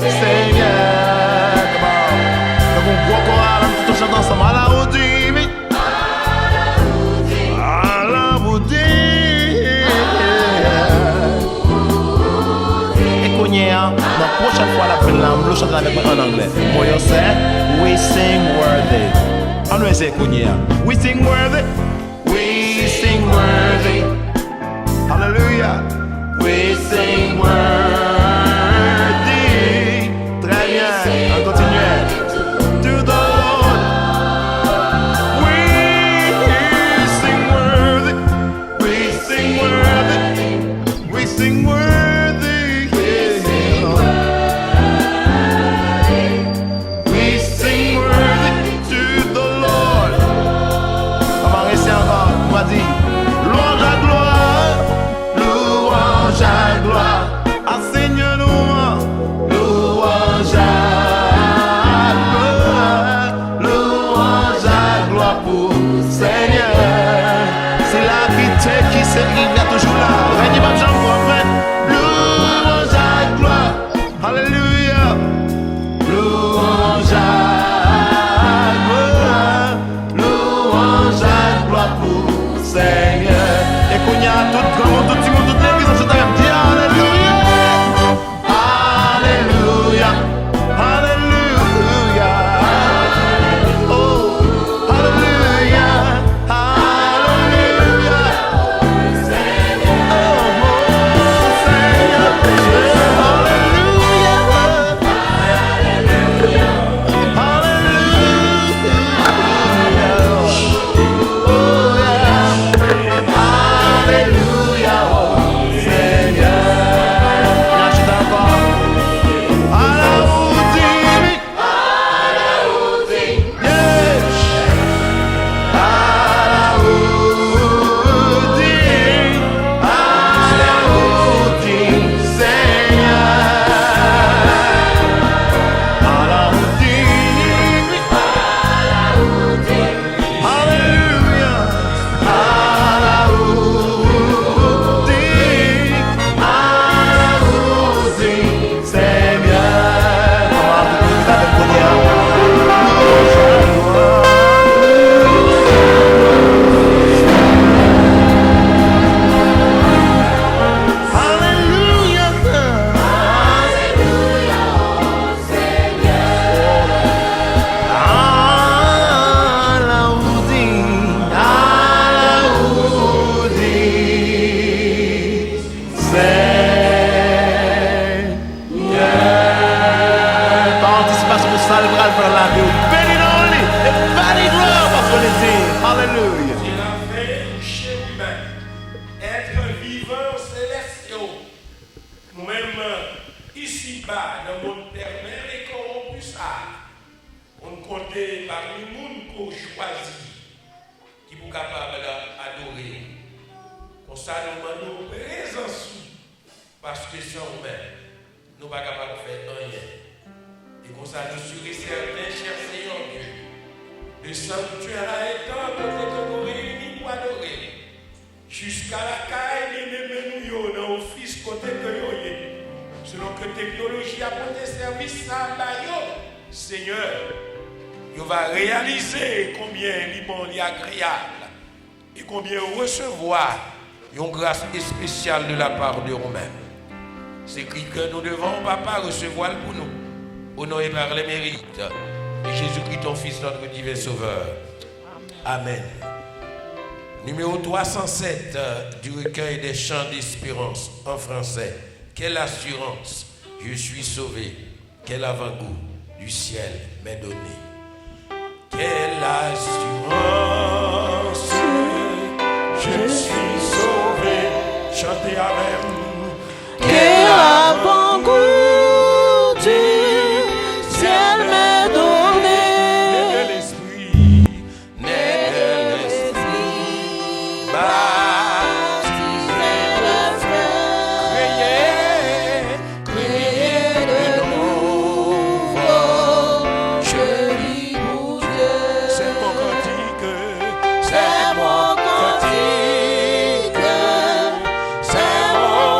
Seigneur. Come on. Donc on voit qu'on a tout chante ensemble. À la Houdini. À la Houdini. Et qu'on y est, hein. Donc prochaine fois la fin là, on va chanter avec moi en anglais. Moi je sais, we sing worthy. On va essayer qu'on y est. We sing worthy. We sing worthy. Hallelujah. We sing worthy. Très bien. On continue. To the Lord. We sing worthy. We sing worthy. We sing worthy. We sing worthy to the Lord. On va rester encore. On va dire. Louange à gloire. Louange à gloire. À Seigneur nous. Louange à gloire. Louange à gloire pour Seigneur. C'est l'architecte qui se il y a toujours là. Règne pas Jean prophète. Louange à gloire. Alléluia. Louange à gloire. Louange à gloire pour Seigneur. Et qu'on y a tout grand monde, tout petit monde, toute l'église, on se dit Alléluia. Alléluia. Alléluia. Oh, Alléluia. Alléluia. Oh, Seigneur. De la part de nous-mêmes. C'est écrit que nous devons, Papa, recevoir pour nous, au nom et par les mérites de Jésus-Christ, ton Fils, notre divin Sauveur. Amen. Numéro 307 du recueil des chants d'espérance en français. Quelle assurance, je suis sauvé. Quel avant-goût du ciel m'est donné. Quelle assurance, je suis sauvé. Chantez avec nous. Quel avant-goût du ciel m'est donné. N'est que l'esprit, n'est que l'esprit, baptisé de feu, créé de nouveau, je vis pour Dieu. C'est mon cantique, c'est mon cantique. C'est mon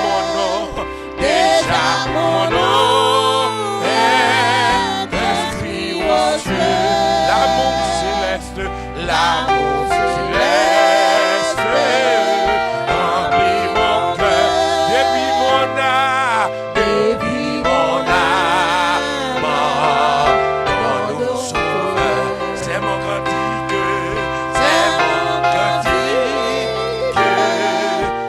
mon nom, déjà mon nom est inscrit aux cieux. L'amour céleste, l'amour céleste remplit mon cœur, depuis mon âme, mon sauveur. C'est mon cantique, c'est mon cantique,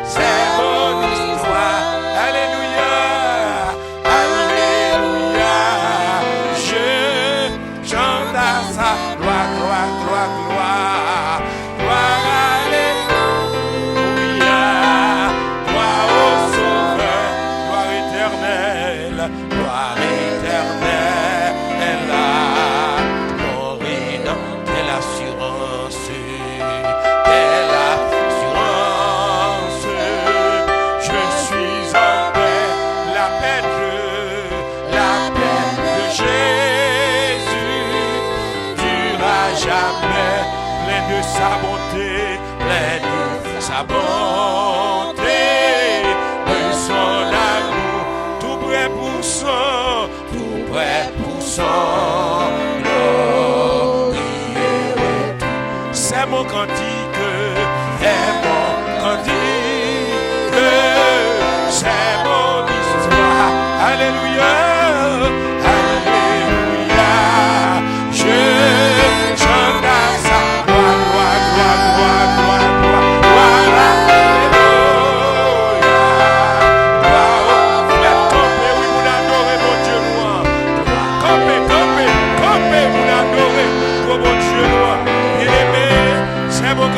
c'est mon histoire. Alléluia, alléluia. Je chante à sa gloire, gloire, gloire, gloire. Gloire, alléluia. Gloire au sauveur, gloire éternelle, gloire éternelle. Mon rédempteur, quelle assurance, quelle assurance. Je suis en paix, la paix de Jésus durera jamais, plein de sa bonté, plein de sa bonté, de son amour, tout prêt pour son glorieux. C'est mon cantique, c'est mon cantique, c'est mon histoire. Alléluia, alléluia. Je chante à sa gloire, gloire, gloire, gloire, gloire, gloire, gloire, alléluia. Gloire, faites camper, oui, vous adorez mon Dieu noir. Camper, camper, camper, vous adorez mon Dieu noir. Bien-aimé, c'est mon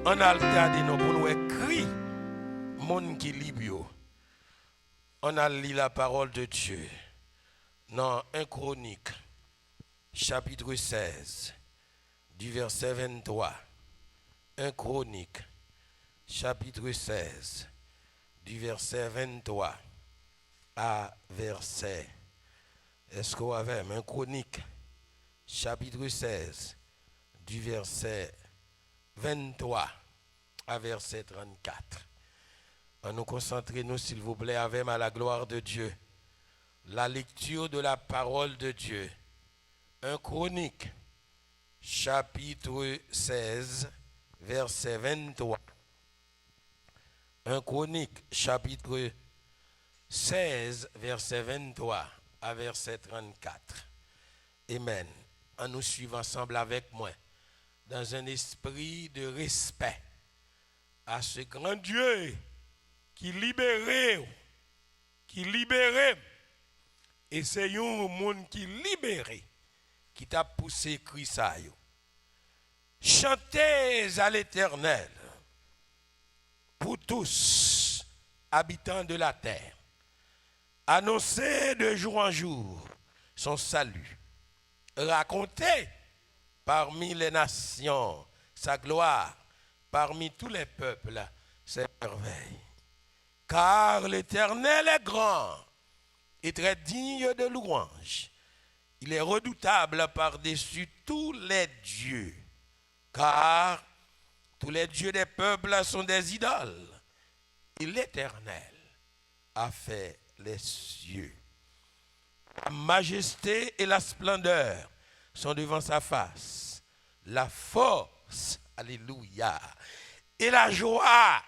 On a regardé nous pour nous écrire monde qui libre. On a lu la parole de Dieu dans 1 Chronique chapitre 16 du verset 23. 1 Chronique chapitre 16 du verset 23 à verset. Est-ce qu'on avait 1 Chronique chapitre 16 du verset 23 à verset 34. On nous concentrer nous s'il vous plaît avec à la gloire de Dieu. La lecture de la parole de Dieu. 1 Chronique chapitre 16 verset 23. 1 Chronique chapitre 16 verset 23 à verset 34. Amen. En nous suivant ensemble avec moi dans un esprit de respect à ce grand Dieu qui libérait, et c'est un monde qui libéré, qui t'a poussé cri ça. Chantez à l'Éternel pour tous, habitants de la terre. Annoncez de jour en jour son salut. Racontez parmi les nations sa gloire, parmi tous les peuples ses merveilles. Car l'Éternel est grand et très digne de louange. Il est redoutable par-dessus tous les dieux. Car tous les dieux des peuples sont des idoles. Et l'Éternel a fait les cieux. La majesté et la splendeur sont devant sa face. La force, alléluia, et la joie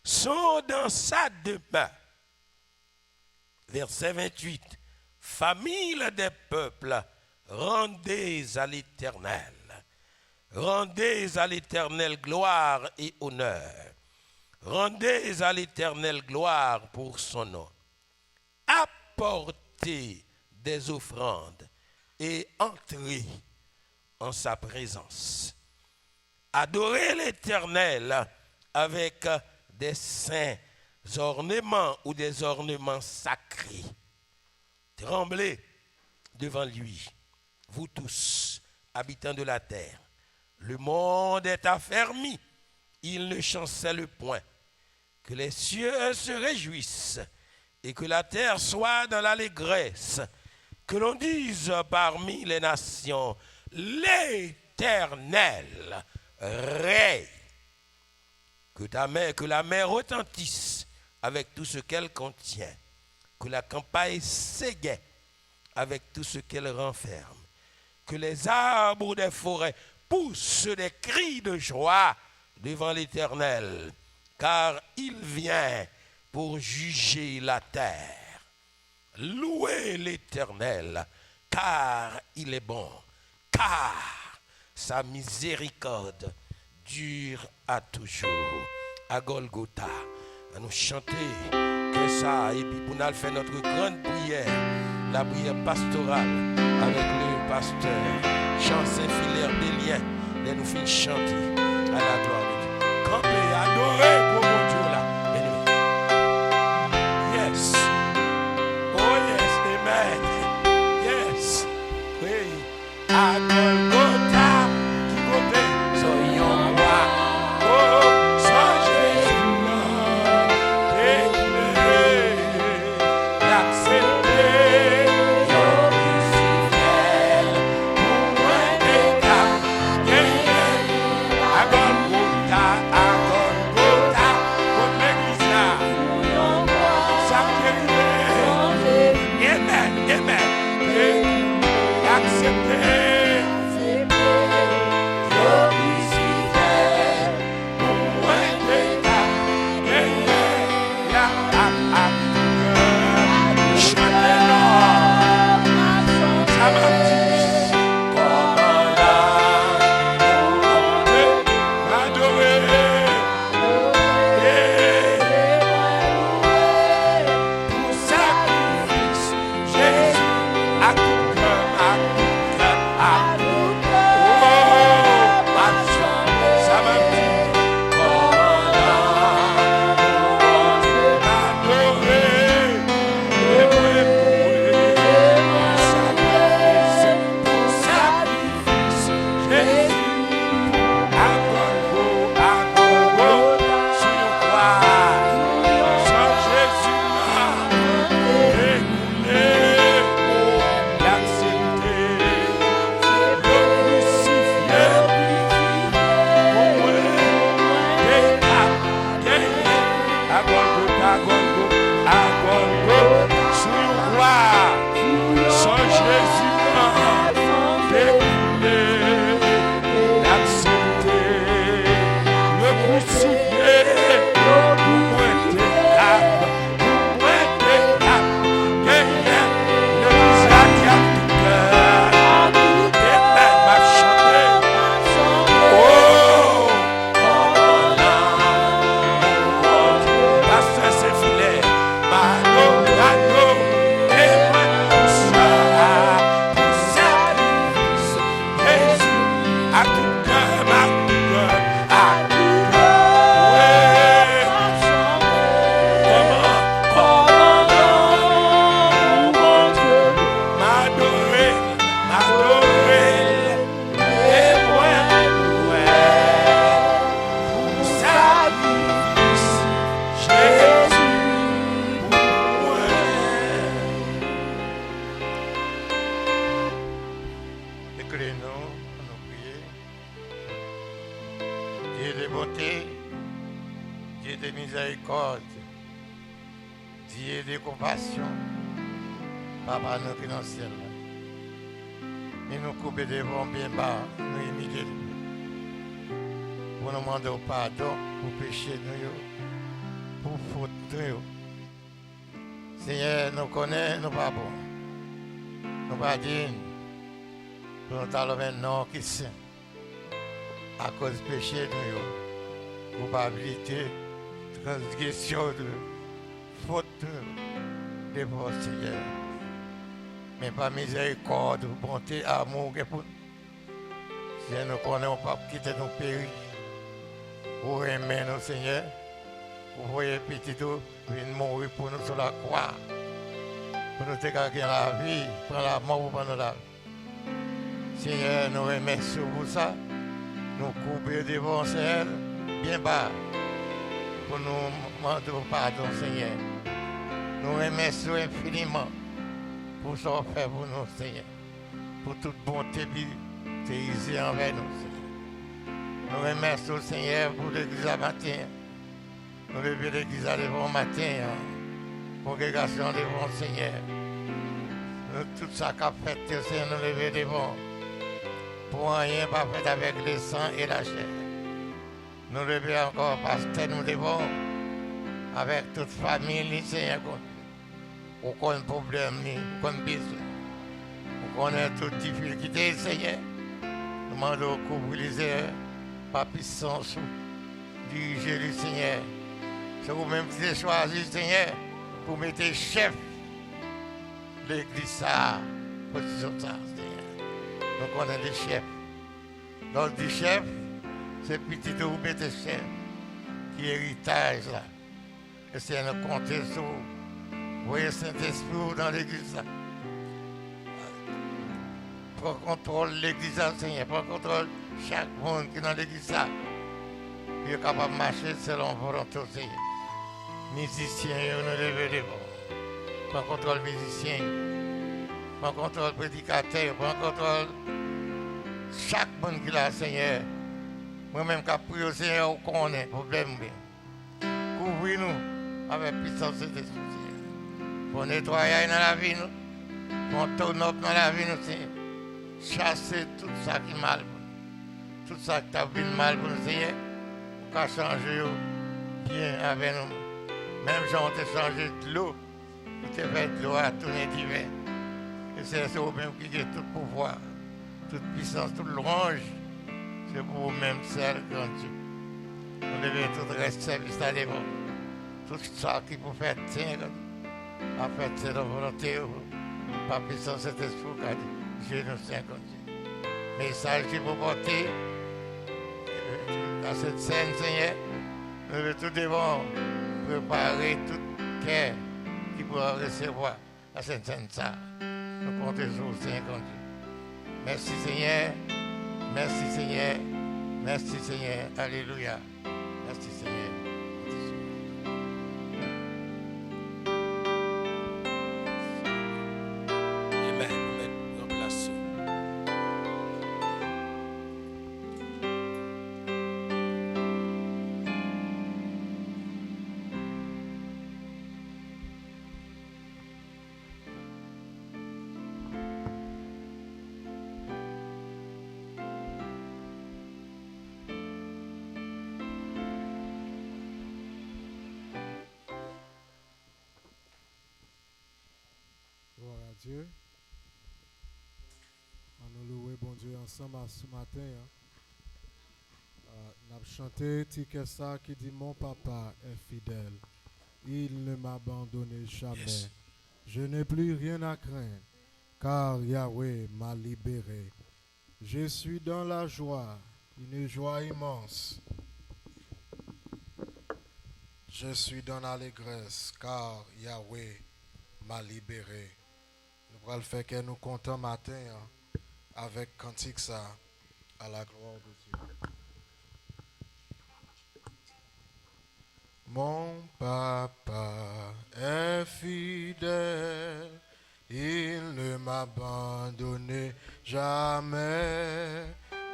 sont dans sa demeure. Verset 28. Famille des peuples, rendez à l'Éternel. Rendez à l'Éternel gloire et honneur. Rendez à l'Éternel gloire pour son nom. Apportez des offrandes et entrez en sa présence. Adorez l'Éternel avec des saints ornements ou des ornements sacrés. Tremblez devant lui, vous tous, habitants de la terre. Le monde est affermi, il ne chancelle point. Que les cieux se réjouissent et que la terre soit dans l'allégresse. Que l'on dise parmi les nations, l'Éternel règne. Que la mer retentisse avec tout ce qu'elle contient. Que la campagne s'égaie avec tout ce qu'elle renferme. Que les arbres des forêts poussent des cris de joie devant l'Éternel, car il vient pour juger la terre. Louez l'Éternel, car il est bon, car sa miséricorde dure à toujours. À Golgotha, à nous chanter que ça, et puis pour nous faire notre grande prière, la prière pastorale avec le pasteur Jean Saint-Hilaire Bélien, et nous finissons chanter à la gloire de Dieu. Campez, adorez pour mon Dieu là. Yes. Oh yes, amen. Yes. Oui. À Golgotha, qui côté? Soyons roi. Oh, sans Jésus, Papa, nous qui dans le ciel, et nous couper devant bien bas, nous humilier pour nous demander pardon pour pécher nous, pour faute nous. Seigneur, nous connaissons, nous pas bons. Nous pas dignes pour nous talons maintenant qui saint à cause du péché nous, culpabilité, transgression de faute de devant Seigneur. Mais pas miséricorde, bonté, amour que pour nous. Si nous connaissons pas quitter nos péris, vous aimez nos Seigneur, vous voyez petit tout, venir mourir pour nous sur la croix, pour nous dégager la vie, prendre la mort pour nous la vie. Seigneur, nous remercions pour ça, nous couper devant Seigneur, bien bas, pour nous demander pardon, Seigneur. Nous remercions infiniment pour ce qu'on fait pour nous, Seigneur. Pour toute bonté que tu as envers nous, Seigneur. Nous remercions, Seigneur, pour l'église à matin. Nous levons l'église à devant matin. Congrégation devant, Seigneur. Nous, tout ça qu'a fait, Seigneur, nous levons devant. Pour rien pas fait avec le sang et la chair. Nous levons encore, pasteur, nous devons. Avec toute famille, Seigneur. Aucun problème, aucun besoin. Nous connaissons toute difficulté, Seigneur. Nous demandons couvrir les erreurs, par puissance, diriger le Seigneur. C'est vous-même qui avez choisi, Seigneur, pour mettre chef de l'église à position ça, Seigneur. Nous connaissons les chefs. Dans le chef, c'est petit de vous mettre chef, qui héritage là. Et c'est nous compter sur voyez Saint-Esprit dans l'église. Prends contrôle de l'église, Seigneur. Prends contrôle chaque monde qui est dans l'église. Il est capable de marcher selon volonté, Seigneur. Musiciens, nous levons les bons. Prends contrôle musiciens. Prends contrôle prédicateur. Prends contrôle chaque monde qui est là, Seigneur. Moi-même, quand je prie au Seigneur, on connaît le problème. Couvrez-nous avec puissance de l'Esprit. Pour nettoyer dans la vie, pour tourner dans la vie, chasser tout ça qui est mal. Tout ça qui est mal pour nous, Seigneur, pour changer bien avec nous. Même si on t'a changé de l'eau, on t'a fait de l'eau à tourner divin. Et c'est vous-même qui avez tout pouvoir, toute puissance, toute louange. C'est pour vous-même, seul, grand Dieu. Nous devons tout le reste service à l'évêque. Tout ça qui peut faire tiens, en fait, c'est la volonté, par puissance de cet esprit, car Dieu nous tient comme Dieu. Message qui vous porter à cette scène, Seigneur, nous devons tout devant préparer tout cœur qui pourra recevoir à cette scène. Nous comptons sur le Seigneur comme Dieu. Merci, Seigneur. Merci, Seigneur. Merci, Seigneur. Alléluia. Merci, Seigneur. Dieu. On nous louer bon Dieu ensemble ce matin. On a chanté ça qui dit mon papa est fidèle. Il ne m'a abandonné jamais. Yes. Je n'ai plus rien à craindre car Yahweh m'a libéré. Je suis dans la joie, une joie immense. Je suis dans l'allégresse car Yahweh m'a libéré. Nous allons faire que nous comptons matin avec cantique ça à la gloire de Dieu. Mon papa est fidèle, il ne m'a abandonné jamais.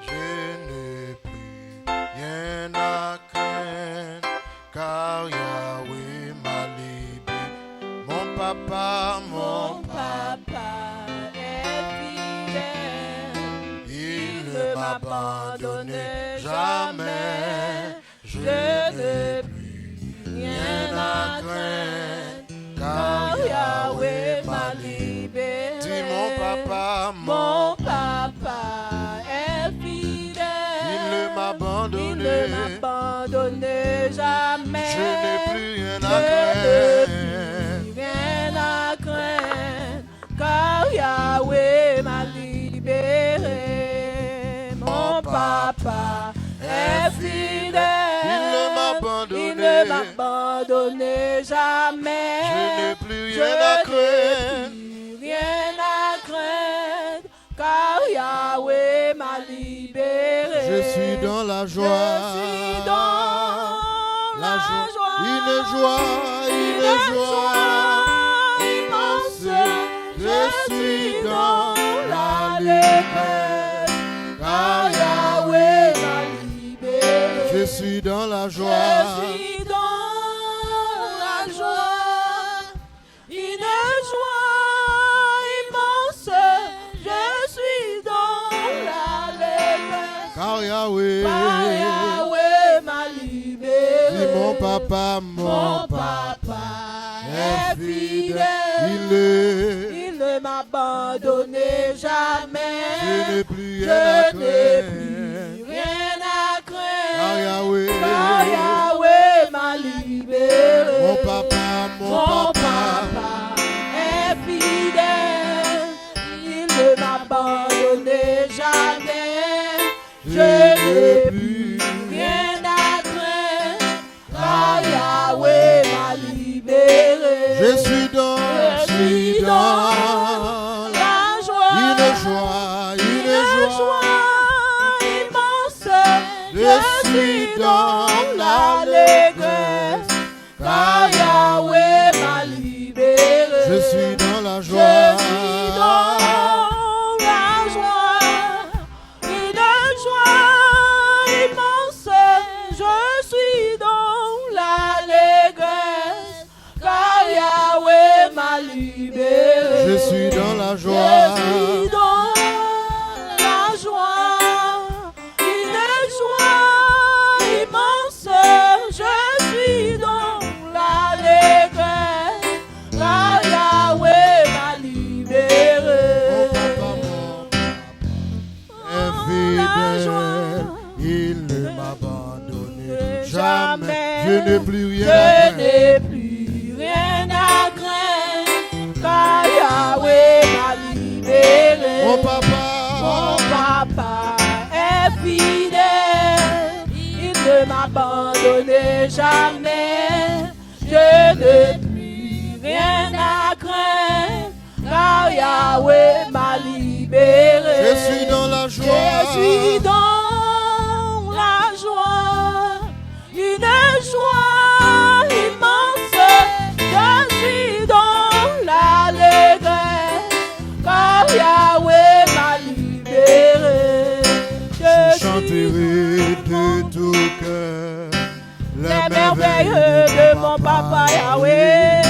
Je n'ai plus rien à craindre, car Yahweh m'a libéré. Mon papa est fidèle. il ne m'a abandonné jamais. Je n'ai plus rien à craindre, car Yahweh m'a libéré. Dis mon papa est fidèle. il ne m'a Il ne m'a abandonné jamais. Je n'ai plus rien à craindre. Rien à craindre, car Yahweh m'a libéré. Mon papa est fidèle. Il ne m'a abandonné jamais. Je n'ai plus rien à craindre. Rien à craindre, car Yahweh m'a libéré. Je suis dans la joie. Je suis dans la joie. Une joie immense. Je suis dans l'allégresse, car Yahweh m'a libéré. Je suis dans la joie. Je suis dans la joie, une joie immense. Je suis dans l'allégresse, Car Yahweh m'a libéré. Dis mon papa est fidèle. Il ne m'a abandonné jamais. Je n'ai plus rien à craindre. Car Yahweh m'a libéré. Mon papa est fidèle. Il ne m'a abandonné jamais. Je n'ai plus rien à craindre, car Yahweh m'a libéré. Je suis dans la joie, une joie immense. Je suis dans l'allégresse, car Yahweh m'a libéré. Je suis dans la joie. Je suis dans la joie, une joie immense. Je suis dans l'allégresse, car Yahweh m'a libéré. Je suis dans la joie. Je suis dans la joie, une joie immense. Je suis dans l'allégresse, car Yahweh m'a libéré. Est fidèle, il ne m'a abandonné jamais. Je n'ai plus rien à Je craindre. n'ai plus rien à craindre, car Yahweh m'a libéré. Mon papa est fidèle. Il ne m'a abandonné jamais. Je n'ai plus rien à craindre, car Yahweh m'a libéré. Je suis dans la joie. Je suis dans la joie, une joie immense. Je suis dans l'allégresse, car Yahweh m'a libéré. Je chanterai de tout cœur les merveilles de mon papa Yahweh.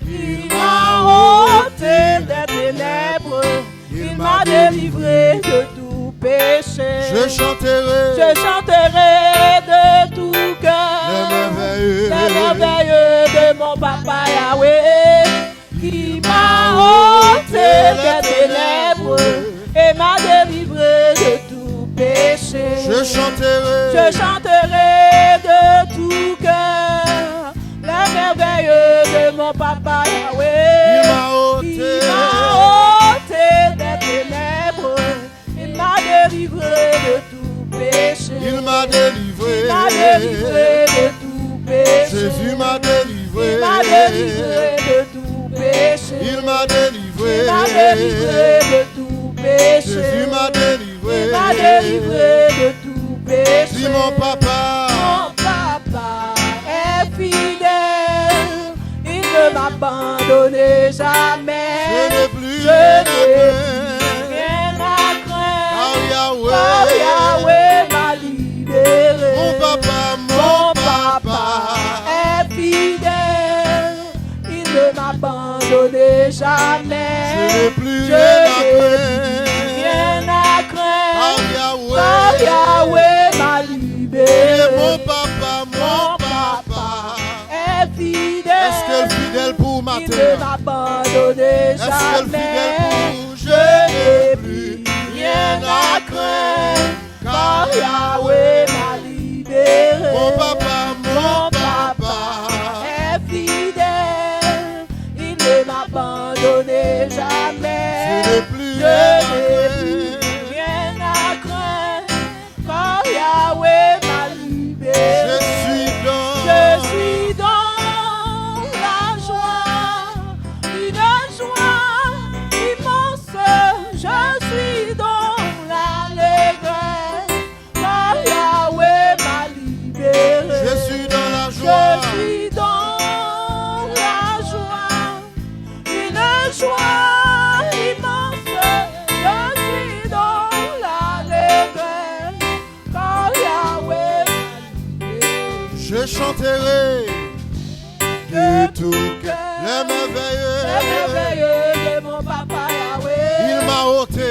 Il m'a ôté des ténèbres, il m'a délivré de tout péché. Je chanterai De tout cœur les merveilles de mon papa Yahweh. Qui m'a ôté des ténèbres et m'a délivré de tout péché. Je chanterai De tout cœur les merveilleux de mon papa Yahweh. Il m'a ôté des ténèbres, il m'a délivré de tout péché. Il m'a délivré de tout péché. Jésus m'a délivré Il m'a délivré de tout péché. Il m'a délivré de tout péché. Jésus m'a délivré de tout péché. Si mon papa est fidèle, il ne m'a abandonné jamais. Je n'ai plus rien à craindre. Yahweh, Car Yahweh m'a libéré. mon papa est fidèle, il ne m'a abandonné jamais. Je n'ai plus rien à craindre. Car Yahweh m'a libéré. mon papa est fidèle. Est-ce qu'elle est fidèle pour ma Il ne terre? m'a abandonné Est-ce qu'elle est jamais. fidèle pour Je n'ai plus rien à craindre. Car Yahweh m'a libéré. Mon papa est fidèle. Il ne m'a abandonné jamais. Je n'ai plus rien à craindre. Car Yahweh m'a libéré. Je suis dans la joie, une joie immense. Je suis dans l'allégresse, car Yahweh m'a libéré. Je suis dans la joie. Je suis dans la joie, une joie immense. Je suis dans l'allégresse, car Yahweh m'a libéré. Je chanterai de tout cœur les merveilleux de mon papa Yahweh. Il m'a ôté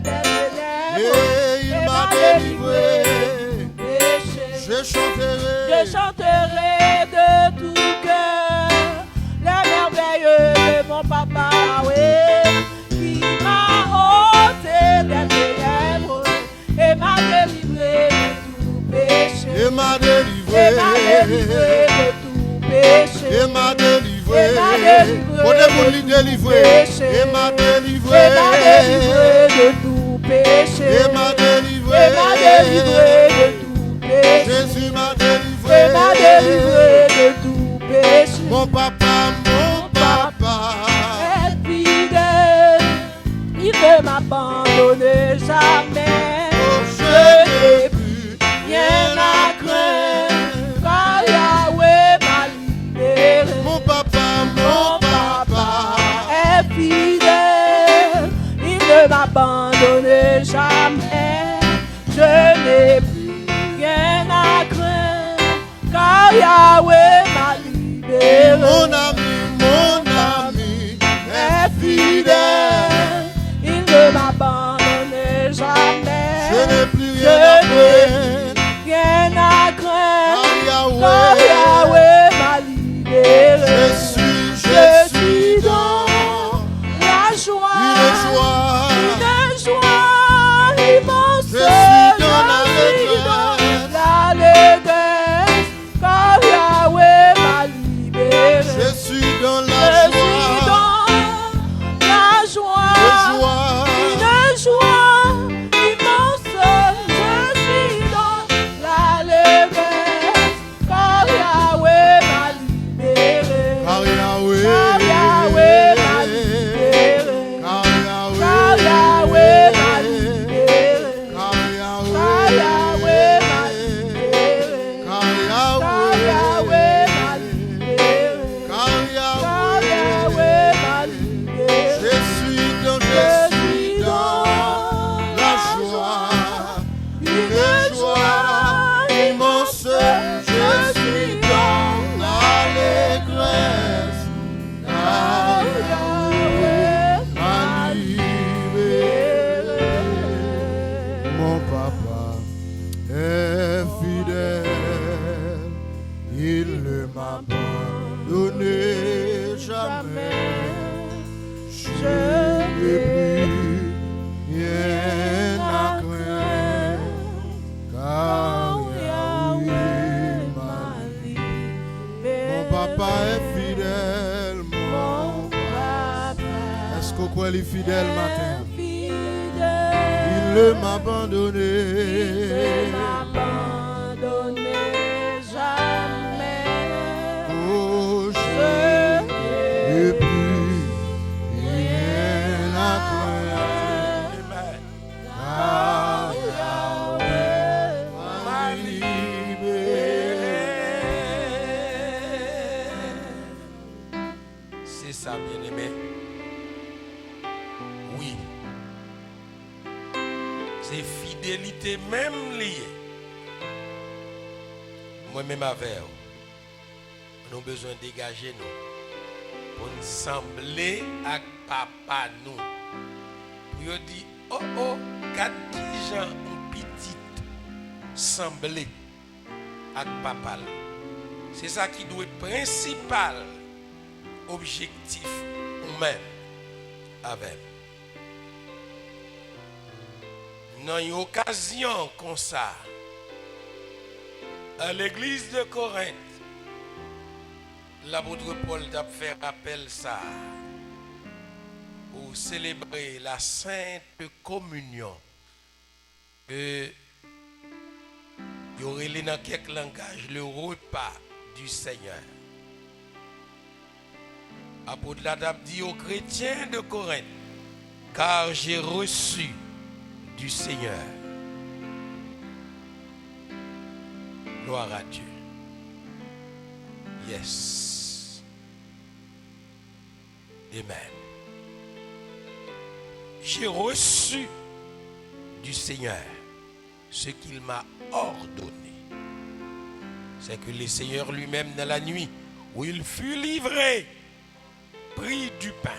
des ténèbres et il m'a délivré. Je chanterai de tout cœur les merveilleux de mon papa Yahweh. Qui m'a ôté des ténèbres et m'a délivré de tout péché. et m'a délivré de tout péché. et m'a délivré. délivré On est pour lui délivrer. péché. Et m'a délivré. de tout péché. Et m'a délivré. de tout péché. Jésus m'a délivré. de tout péché. Mon papa est fidèle, il ne m'abandonne jamais. Je n'ai plus rien à craindre, car Yahweh m'a libéré. Mon papa est fidèle, il ne m'abandonne jamais. Je n'ai plus rien à craindre, car Yahweh m'a libéré. Mon ami est fidèle, il ne m'abandonne jamais. Je n'ai plus Je n'ai rien à craindre, car Yahweh m'a libéré. Je suis dans la joie, une joie immense. Je suis dans l'allégresse, car Yahweh m'a libéré. Je suis dans la joie, une joie immense. Je suis dans l'allégresse, car Yahweh m'a libéré. Car Yahweh m'a libéré. Car Yahweh m'a libéré. Car Yahweh m'a libéré. Car Yahweh m'a libéré. Car Yahweh m'a libéré. Je suis dans la joie, une joie immense. Je suis dans l'allégresse, car Yahweh m'a libéré. Mon papa est fidèle, il ne m'a abandonné jamais. papa est fidèle, mon papa. Est-ce que quoi il est fidèle matin? Il ne m'a abandonné. Jamais. Oh, et puis rien à craindre. Car Yahweh m'a libéré. C'est ça, bien-aimé. Oui. C'est fidélité même liée. Moi-même avec vous, nous avons besoin de dégager nous pour nous sembler avec papa nous. Pour nous dire, oh oh, quatre gens ont petit sembler avec papa. C'est ça qui doit être principal objectif ou même avec. Dans une occasion comme ça, à l'église de Corinthe, l'apôtre Paul a fait appel ça pour célébrer la Sainte Communion. Il y aurait dans quelques langages le repas du Seigneur. L'apôtre a dit aux chrétiens de Corinthe, car j'ai reçu du Seigneur. Gloire à Dieu. Yes. Amen. J'ai reçu du Seigneur ce qu'il m'a ordonné. C'est que le Seigneur lui-même dans la nuit où il fut livré, prit du pain.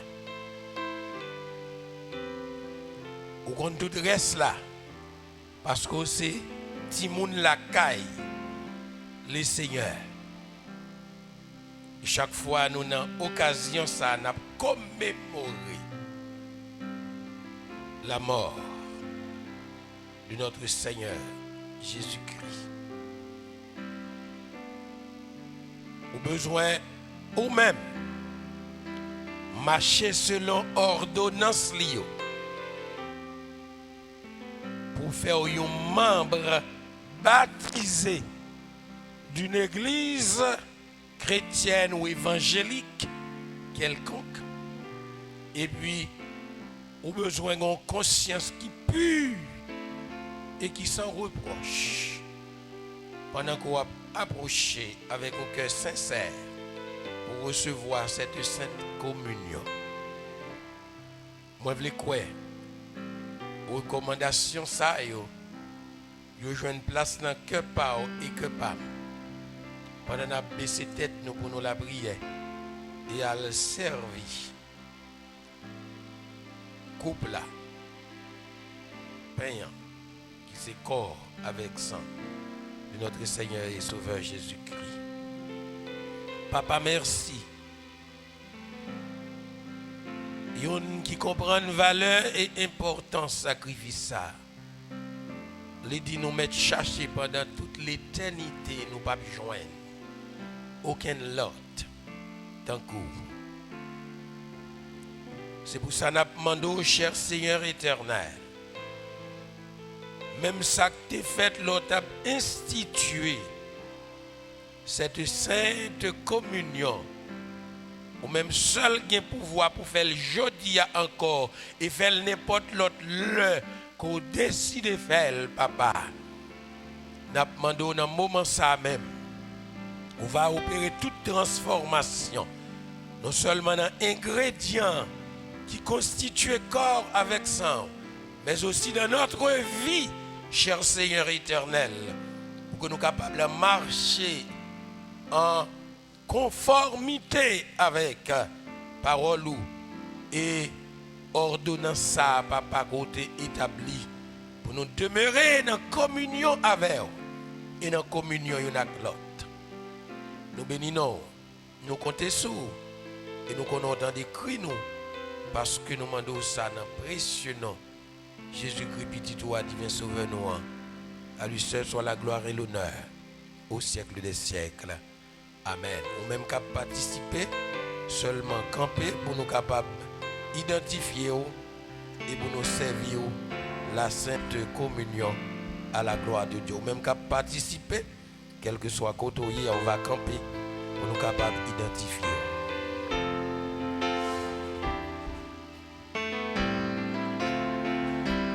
Ou qu'on tout reste là, parce que c'est Timoun la caille, le Seigneur. Et chaque fois nous avons occasion ça, nous commémoré la mort de notre Seigneur Jésus-Christ. Au besoin, ou même, marcher selon ordonnance liée. Pour faire un membre baptisé d'une église chrétienne ou évangélique quelconque. Et puis, au besoin d'une conscience qui pure et qui s'en reproche. Pendant qu'on va approcher avec un cœur sincère pour recevoir cette sainte communion. Moi, je veux quoi? Recommandation ça yo jouer une place dans que pas et que pas pendant n'a baisser tête nous pour nous la prière et à le servir couple là payant qui c'est corps avec sang de notre Seigneur et Sauveur Jésus-Christ. Papa, merci. Yon qui comprend valeur et importance sacrifice ça. Les dit nous mettre chercher pendant toute l'éternité, nous pas joindre aucun lot tant que vous. C'est pour ça que nous demandons au cher Seigneur éternel, même ça que tu fait, l'autre a institué cette sainte communion, ou même seul qui a pouvoir pour faire le jeudi encore et faire n'importe l'autre le qu'on décide de faire, papa. Nous demandons dans un moment ça même, on va opérer toute transformation, non seulement dans l'ingrédient qui constitue corps avec sang, mais aussi dans notre vie, cher Seigneur éternel, pour que nous soyons capables de marcher en conformité avec parole et ordonnance ça, papa, côté établi, pour nous demeurer dans communion avec eux et dans communion avec l'autre. Nous bénissons, nous comptons sur et nous connaissons des cris nous, parce que nous demandons ça dans le précieux nom. Jésus-Christ, petit toi, divin sauveur, nous, à lui seul soit la gloire et l'honneur au siècle des siècles. Amen. Ou même qu'à participer, seulement camper pour nous capables d'identifier et pour nous servir la Sainte Communion à la gloire de Dieu. Ou même qu'à participer, quel que soit côté on va camper pour nous capables d'identifier. Je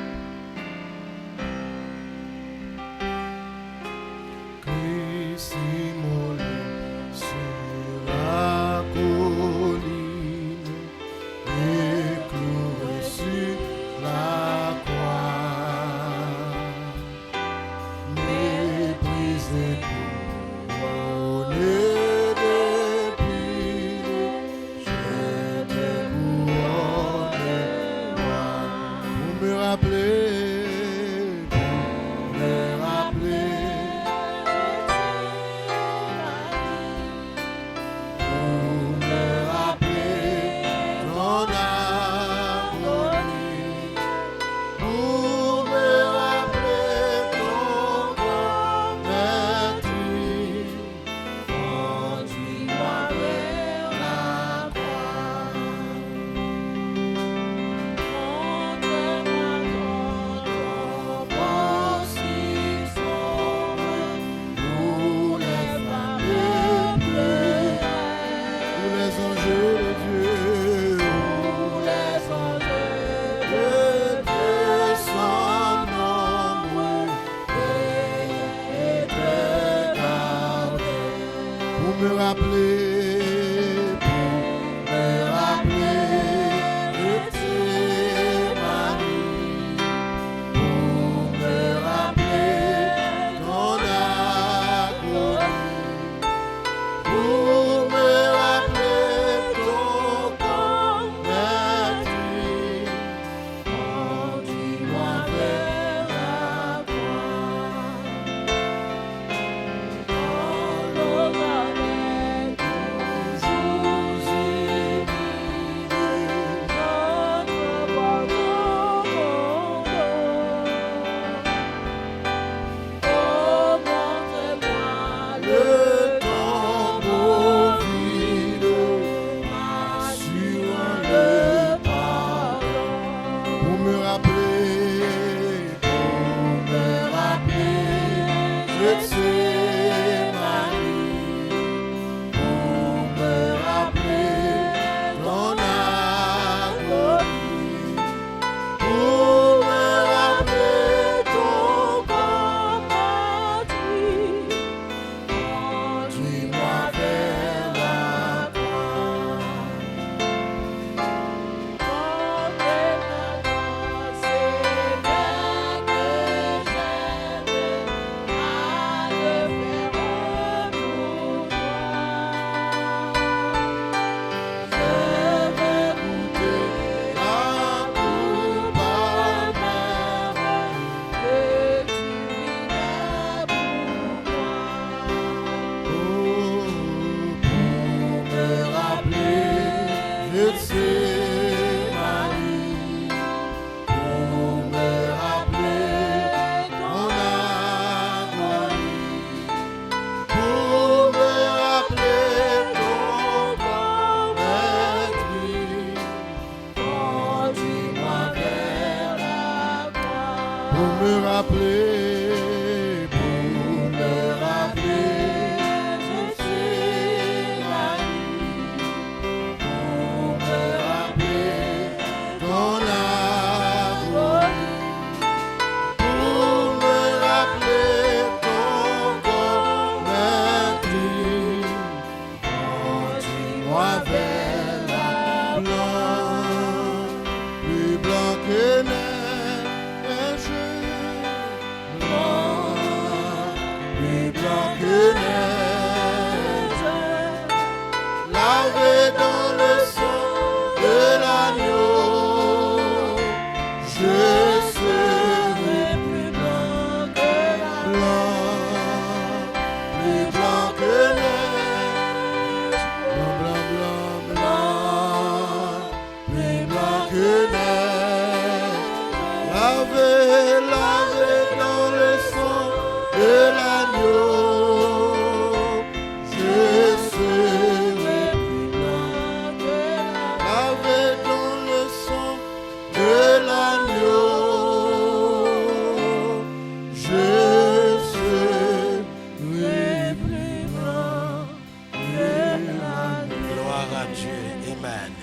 Dieu. Amen.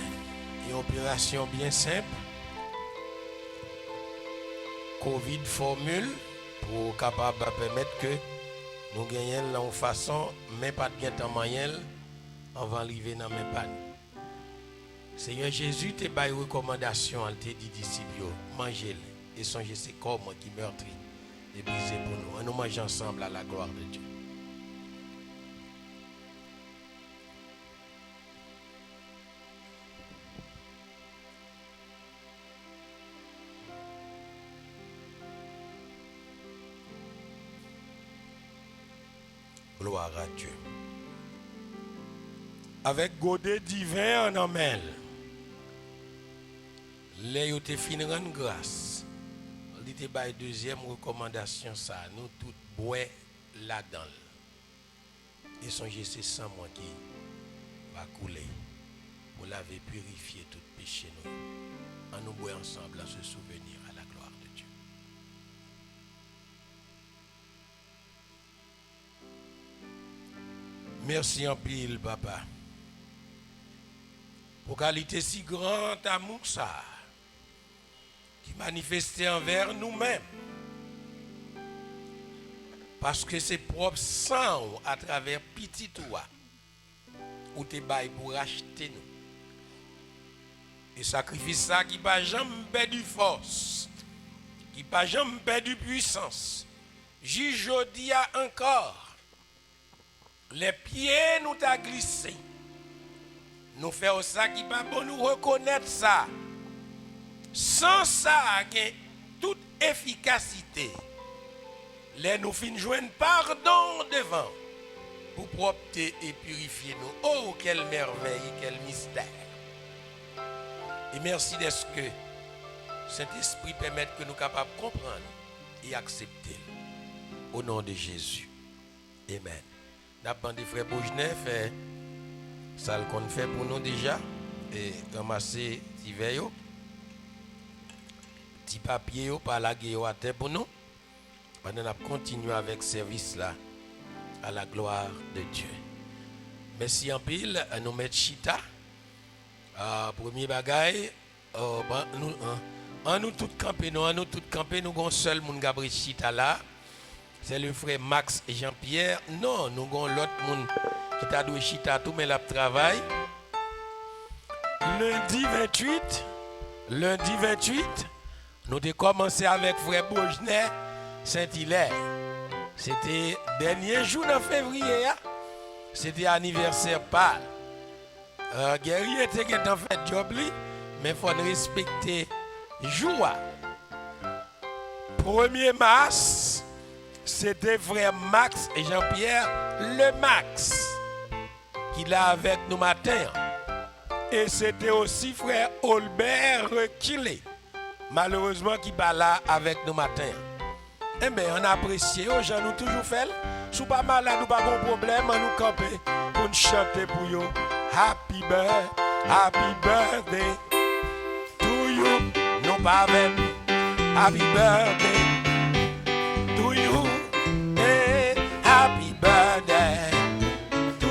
Une opération bien simple. Covid formule pour capable permettre que nous gagnions la façon, mais pas de temps moyen, on va arriver dans mes pannes. Seigneur Jésus te bail recommandation, il te dit disciples, mangez et songez ces corps qui meurtris et brisés pour nous. Nous mangeons ensemble à la gloire de Dieu. Gloire à Dieu. Avec godet divin en amène. Les yo te fin rendre grâce. Il te bail deuxième recommandation ça, nous tous boire là-dedans. Et songez c'est sang moi qui va couler pour laver purifier tout péché nous. En nous boire ensemble à se souvenir à la gloire de Dieu. Merci en pile papa. Pour qualité si grand amour ça qui manifestait envers nous-mêmes. Parce que c'est propre sang à travers petit toi ou te bail pour racheter nous. Et sacrifice ça qui pas jamais perdu force, qui pas jamais perdu puissance. J'y a encore les pieds nous t'a glissé. Nous faisons ça qui pas bon nous reconnaître ça. Sans ça, il y a toute efficacité. Les nous fin joindre pardon devant pour propter et purifier nous. Oh, quelle merveille, quel mystère. Et merci de ce que Saint-Esprit permette que nous capables de comprendre et accepter. Au nom de Jésus. Amen. Nous avons des frères Boujnev, ça qu'on fait pour nous déjà. Et ramasser petit verre, petit papier par la gueule à terre pour nous. Nous allons continuer avec ce service là à la gloire de Dieu. Merci en pile, nous mettons Chita. Premier bagaille, nous tous camper, nous avons seul monde Gabriel Chita là. C'est le frère Max et Jean-Pierre. Non, nous avons l'autre monde qui t'a doué Chita tout mais la travail. Lundi 28, nous avons commencé avec frère Bourgenet Saint-Hilaire. C'était dernier jour de février. C'était anniversaire pâle. Guerrier était en fait job li, mais il faut respecter jour. 1er mars, c'était frère Max et Jean-Pierre le Max qui l'a avec nous matin. Et c'était aussi frère Olbert Requilé, malheureusement qui pas là avec nous matin. Eh bien, on apprécie, aux gens nous toujours fait. Si pas malade, nous pas de problème, nous camper pour nous chanter pour vous. Happy birthday to you. Nous pas même. Happy birthday to you. Hey, happy birthday to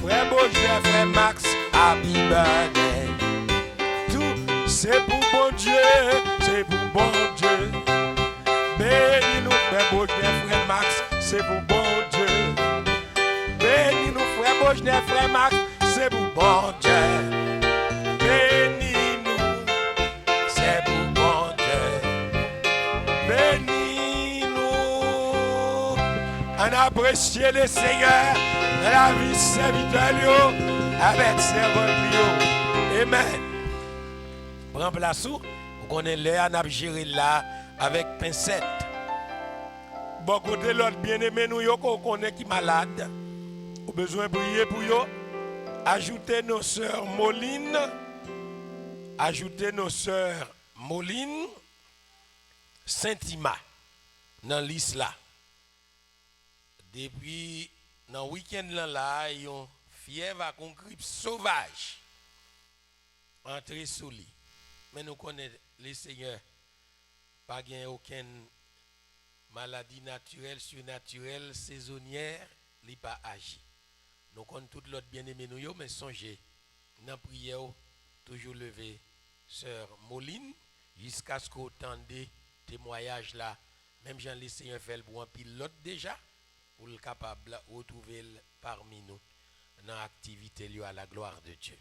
frère Bourgeois, frère Max. Happy birthday to. C'est pour bon Dieu, c'est pour bon Dieu. Bénis-nous, frère Bourgeois, frère Max, c'est pour bon Dieu. Bénis-nous, frère Bourgeois, frère Max, c'est pour bon Dieu. Bénis-nous, c'est pour bon Dieu. Bénis-nous. On apprécie le Seigneur dans la vie serviteur avec servant. Amen. Prends place où vous connaissez l'air, on a géré là avec pincette. Bon côté l'autre bien-aimé nous yo qu'on connaît qui malade. Ou besoin de prier pour yo. Ajoutez nos sœurs Moline. Saint-Ima dans liste là. Depuis dans week-end là, ils ont fièvre à une grippe sauvage. Entré sous lit. Mais nous connaissons les seigneurs. Pas gain aucune maladie naturelle, surnaturelle, saisonnière, li pas agi. Nous connaissons tout l'autre bien-aimé nous, mais songez, dans la prière, toujours levé, sœur Moline, jusqu'à ce qu'on entende témoignage là, même Jean le Seigneur fait pour un pilote déjà, pour le capable de retrouver parmi nous dans l'activité liée à la gloire de Dieu.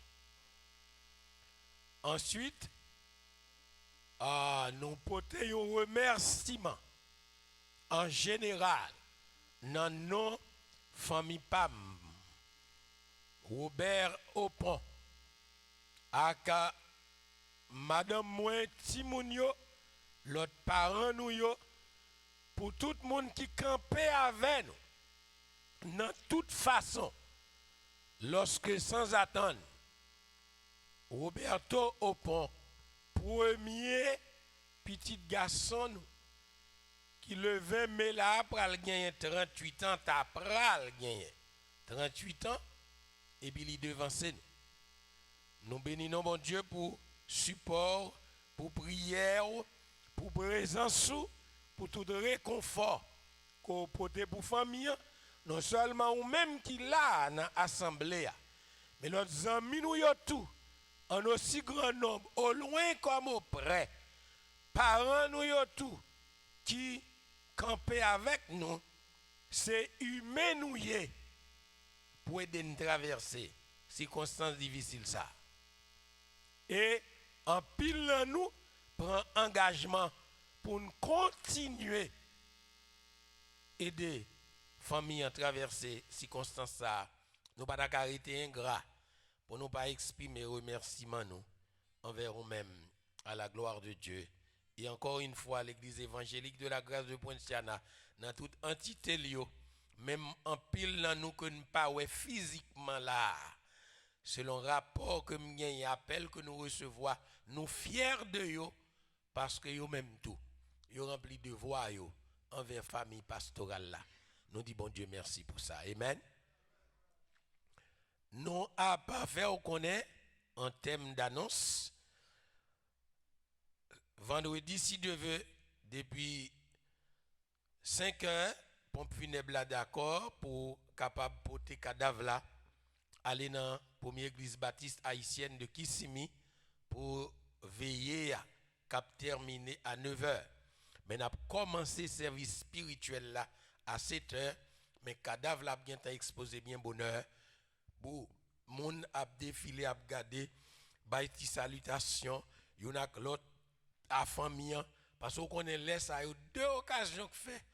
Ensuite, nous portons un remerciement en général dans nos familles PAM, Robert Opon, aka Madame Mouin Timounio, l'autre parent nous yo, pour tout le monde qui campait avec nous, dans toute façon, lorsque sans attendre, Roberto Opon, premier petit garçon nous, qui le 20 mai là, pral gagner 38 ans, t'as pral gagner 38 ans, et puis il devance nous. Nous bénissons mon Dieu pour support, pour prière, pour présence, pour tout réconfort qu'on porte pour famille, non seulement ou même qui là dans l'assemblée, mais nos amis nous y tout, en aussi grand nombre, au loin comme au près, parents nous y tout, qui campent avec nous, c'est humain nous y pour aider nous traverser circonstances difficiles ça. Et en pile nous prend engagement pour nous continuer aider famille à traverser circonstances ça. Nous pas d'arrêter ingrat pour nous pas exprimer remerciement nous envers nous-mêmes à la gloire de Dieu. Et encore une fois, l'église évangélique de la grâce de Pointe-Siana, dans toute entité liée, même en pile dans nous que nous pas ouais physiquement là. Selon rapport que nous gagnons, appel que nous recevons, nous fiers de eux parce que eux même tout, ils rempli de voix envers famille pastorale là. Nous disons bon Dieu merci pour ça. Amen. Nous à pas faire connaître en thème d'annonce. Vendredi si Dieu veut, depuis 5 heures, pompe funèbre là d'accord pour capable porter cadavre là aller dans la première église baptiste haïtienne de Kissimi pour veiller à cap terminer à 9h. Mais nous avons commencé le service spirituel là à 7h, mais cadavre là bien exposé bien bonheur. Pour moun a défilé a regarder baïti salutation, yon a l'autre à famille parce qu'on connaît laisse à deux occasions que fait.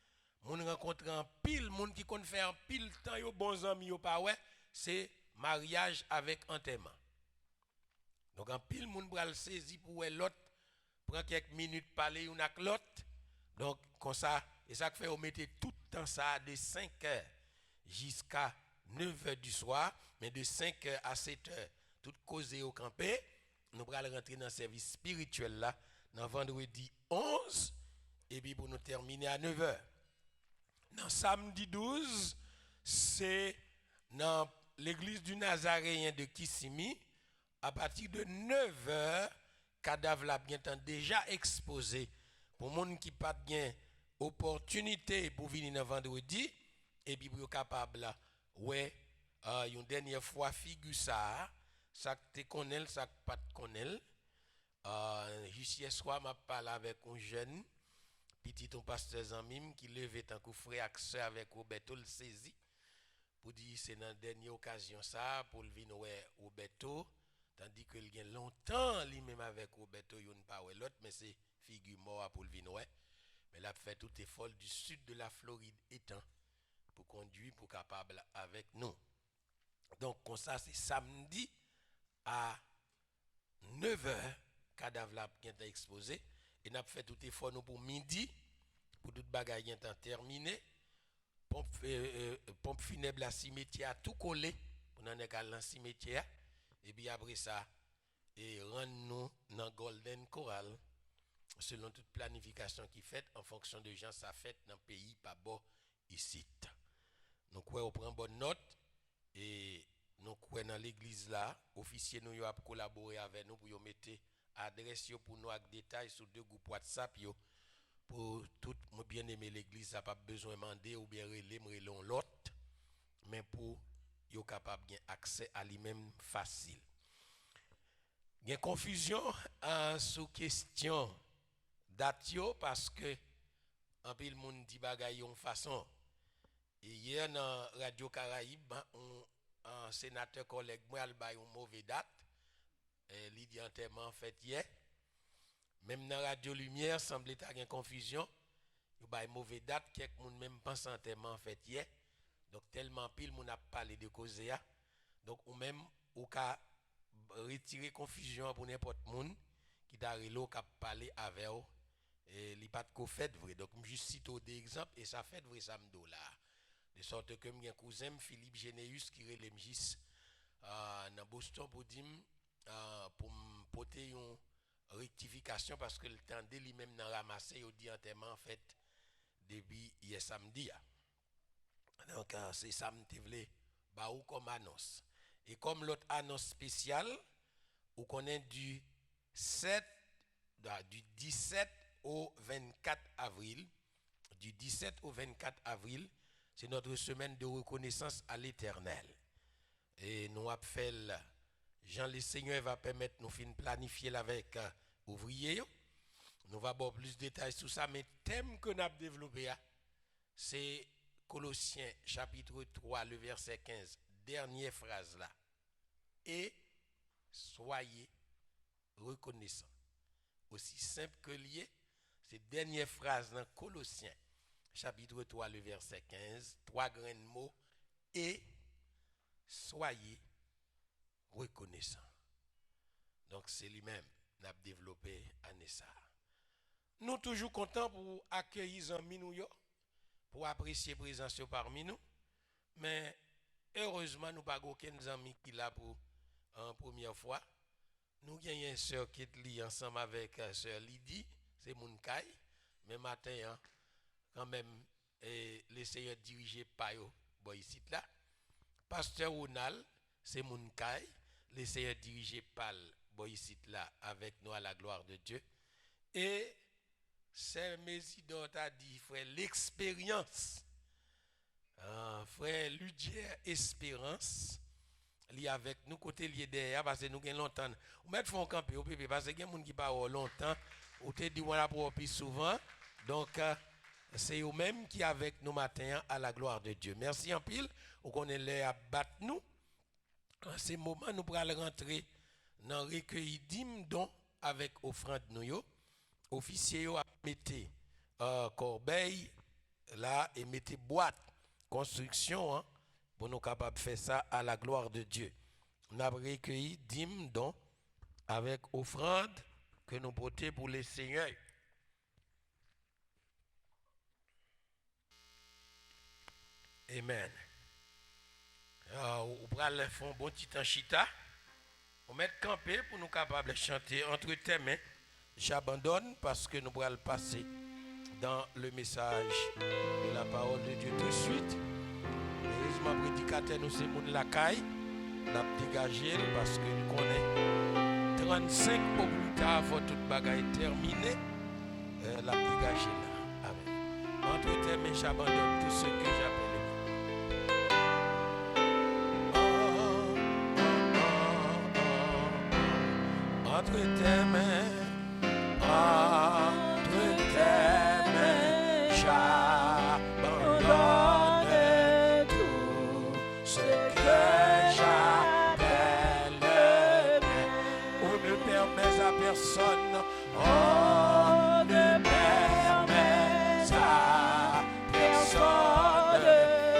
Moun rencontre en pile moun qui connaît faire en pile temps yo bons amis yo pas ouais, c'est mariage avec enterrement. Donc en pile moun pral saisi pour l'autre prend quelques minutes parler yon ak l'autre. Donc comme ça et ça fait on mettait tout le temps ça de 5h jusqu'à 9h du soir, mais de 5h à 7h tout causé au campé, nous allons rentrer dans le service spirituel là dans vendredi 11 et puis pour nous terminer à 9h. Dans samedi 12, c'est dans l'église du Nazaréen de Kissimi, à partir de 9h, cadavre là bien déjà exposé pour les gens qui pas bien opportunité pour venir dans vendredi et puis pour capable là ouais une dernière fois figure ça te connaît ça pas te connaît juste hier soir m'a parlé avec un jeune petit ton pasteur Zamim qui levait tant que frère accès avec Roberto le saisi pour dire c'est dans dernière occasion ça pour le venir ouais Roberto tandis que il y a longtemps lui même avec Roberto il pas ouais l'autre mais c'est figure mort pour le venir ouais mais là fait tout effort du sud de la Floride étant pour conduire pour capable avec nous. Donc comme ça c'est samedi à 9h cadavre là qui est exposé et n'a fait tout effort nous pour midi pour toute bagaille qui est terminé pompe funèbre la cimetière tout collé pour n'en est dans cimetière et puis après ça et rendre nous dans Golden Coral selon toute planification qui fait en fonction de gens ça fait dans le pays pas bon ici. Donc on prend bonne note et nous dans l'église là officier nous a collaboré avec nous pour mettre adresse pour nous avec détails sur deux groupes WhatsApp pour tout bien aimer l'église ça pas besoin demander ou bien relais l'autre mais pour yo capable gain accès à lui-même facile. Il y a confusion sous question date parce que en pile monde dit bagaille en façon. Et hier dans Radio Caraïbe, un sénateur collègue moi il a une mauvaise date. Il dit enterrement fait hier. Même dans Radio Lumière semble être une confusion. Il y a une mauvaise date, quelques monde même pense enterrement fait hier. Donc tellement pile moun a parlé de cause ya. Donc ou même ou ka retirer confusion pour n'importe monde qui t'a relo ka parler avec ou et li pas de fait vrai. Donc juste cite des exemples et ça fait vrai samedi là. De sorte que mon cousin Philippe Généus qui relève juste dans Boston pour dire pour me porter une rectification parce que le temps de lui-même dans ramasser au dit enterrement en fait depuis hier samedi. Donc c'est ça me voulais ba ou comme annonce. Et comme l'autre annonce spéciale, on connaît du 17 au 24 avril. Du 17 au 24 avril, c'est notre semaine de reconnaissance à l'Éternel. Et nous avons fait, Jean le Seigneur va permettre nous de planifier avec ouvriers. Nous allons avoir plus de détails sur ça, mais le thème que nous avons développé, c'est Colossiens chapitre 3, le verset 15. Dernière phrase là. Et soyez reconnaissants. Aussi simple que lié, cette dernière phrase dans Colossiens, chapitre 3, le verset 15, 3 grands mots. Et soyez reconnaissants. Donc c'est lui-même qui a développé Anessa. Nous toujours contents pour accueillir les amis nous, pour apprécier la présence parmi nous. Mais heureusement, nous n'avons pas aucun ami qui l'a pour en première fois. Nous avons une soeur qui est ensemble avec soeur Lydie, c'est mon caille. Mais matin, quand même, le Seigneur dirigé par eux, ici là. Pasteur Ronald, c'est mon caille. Le Seigneur dirigé par ici là, avec nous à la gloire de Dieu. Et c'est Mésidor a dit, frère, l'expérience. Frère Ludier Espérance, li avec nous côté lié derrière parce que nous avons longtemps. On met font camper au bébé parce que il y a des gens qui parlent longtemps. Ou te dit on la pour plus souvent. Donc c'est eux mêmes qui avec nous matin à la gloire de Dieu. Merci en pile. On connaît les à battre nous. En ces moments nous pourrons rentrer dans recueil d'hymnes dont avec offrande nous. Officier a mettez corbeille là et mettez boîte construction hein, pour nous capables de faire ça à la gloire de Dieu. On a recueilli dîmes dons avec offrande que nous portons pour les seigneurs. Amen. On va faire un bon petit temps chita. On met camper pour nous capables de chanter entre tes mains. J'abandonne parce que nous allons passer dans le message de la parole de Dieu tout de suite. Heureusement, prédicateur nous c'est mon lacaille. N'a dégagé parce que nous connaissons 35 au plus tard avant toute bagaille terminée. La dégagé là. Amen. Entre tes mains, j'abandonne tout ce que j'appelle. Entre tes mains. Entre tes mains, j'abandonne tout ce que j'appelle bien. On ne permet à personne, on ne permet à personne,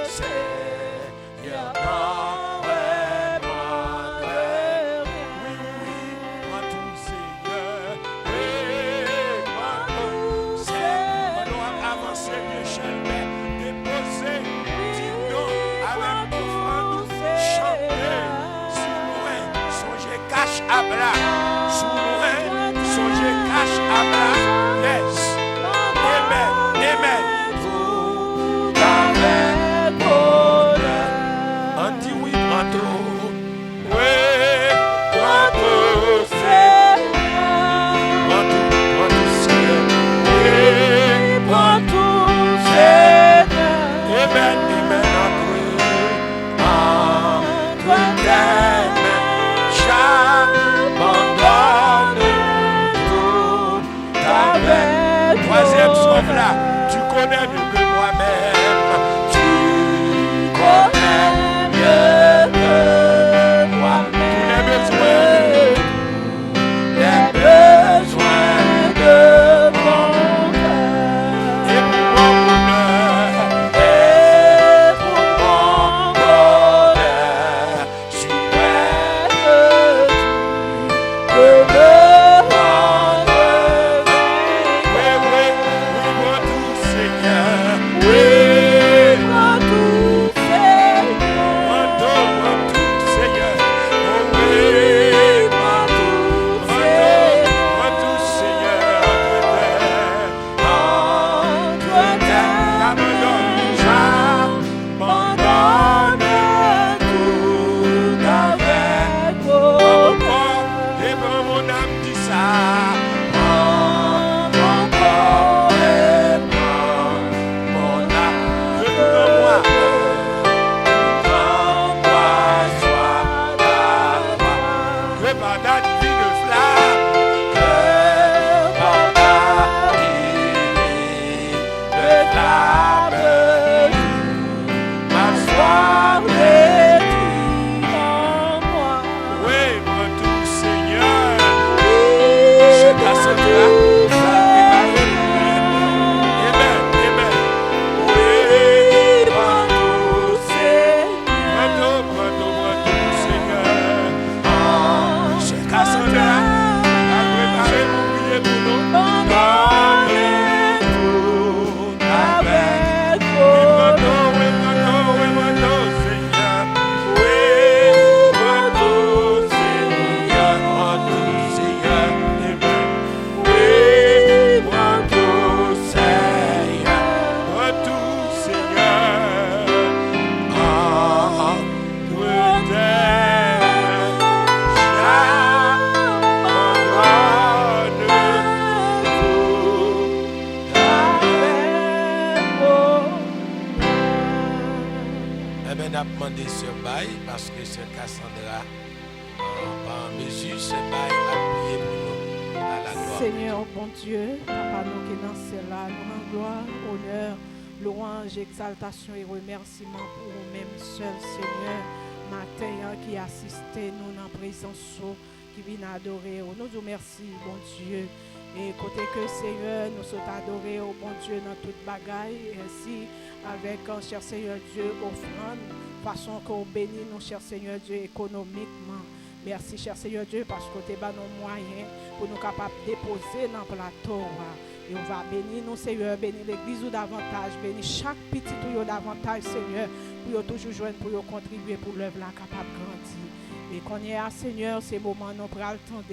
Seigneur, non, vraiment, oui, moi tout Seigneur. Déposer, dis-nous avec offrande, chanter, sous loin, songez cache à bras, sous loin, songez cache à bras, yes, amen, amen, tout avec bonheur, on dit oui, prends tout, oui, prends tout, c'est, prends tout, c'est, oui, prends tout. Amen, amen, entre tes mains, j'abandonne. là, tu connais mieux que moi-même. Tu connais mieux que moi-même. Les besoins de mon cœur. Et pour mon bonheur, je suis prêt de me rendre. Oui, moi tout Seigneur. Oui, moi tout Seigneur. Moi tout Seigneur. Oh oui, moi tout Seigneur. Entre terre, j'abandonne tout avec mon corps et pour mon âme dit ça. Mon corps et mon âme, prends-moi, sois ta gloire. Que par ta divine flamme, que par ta divine flamme, m'asseoir détruit en moi. Oui, moi tout Seigneur, je t'assènerai, ça préparer pour Amen, amen. Oui, moi tout Seigneur, moi tout Seigneur, je t'assènerai, à préparer pour prier pour nous. Donnez tout avec a demandé ce bail parce que ce Cassandra, par mesure, ce bail a prié pour nous à la gloire. Seigneur, bon Dieu, Papa, nous qui dans cela, nous rendons gloire, honneur, louange, exaltation et remerciement pour nous-mêmes seuls, Seigneur, matin qui assisté nous dans la présence, qui vient adorer. Nous vous merci, bon Dieu. Et côté que Seigneur, nous sommes adorés, oh bon Dieu, dans toute bagaille, ainsi avec, cher Seigneur Dieu, offrande, façon qu'on bénit nous, cher Seigneur Dieu, économiquement. Merci, cher Seigneur Dieu, parce que tu as nos moyens pour nous capables de déposer dans le plateau. Et on va bénir nous, Seigneur, bénir l'église ou davantage, bénir chaque petit ou davantage, Seigneur, pour toujours joindre, pour contribuer pour l'œuvre là capable de grandir. Et qu'on y a, Seigneur, ces moments, nous pourrons attendre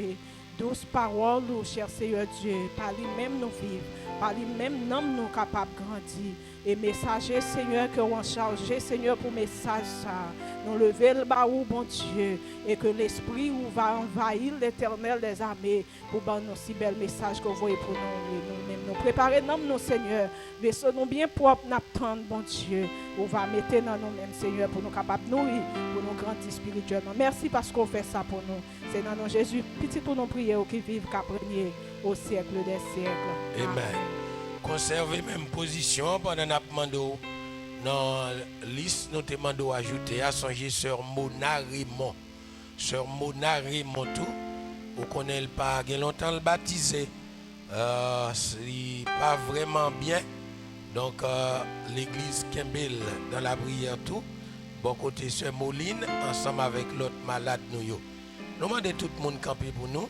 douces paroles, cher Seigneur Dieu, par lui-même nous vivre, par lui-même nous capables de grandir. Et messager, Seigneur, que on charge, Seigneur, pour message ça. Nous lever le bas, bon Dieu, et que l'Esprit va envahir l'Éternel des armées pour donner nos si bel message que vous voyez pour nous-mêmes. Nous préparer nous, Seigneur, vaisseau nous bien propre, n'attendre, bon Dieu, on va mettre dans nous-mêmes, Seigneur, pour nous capables de nourrir, pour nous grandir spirituellement. Merci parce qu'on fait ça pour nous. C'est dans nos Jésus, petit pour nous prier, qui vivent, qu'à premier au siècle des siècles. Amen. Conserver même position pendant notre demande dans la liste nous demandons ajouter à songer sœur Mona Raymond. Sœur Mona Raymond tout, vous connaissez pas, il y a longtemps le baptisé. C'est pas vraiment bien. Donc l'église Kembel dans la prière tout, bon côté sœur Moline ensemble avec l'autre malade nous. Nous demandons tout le monde camper pour nous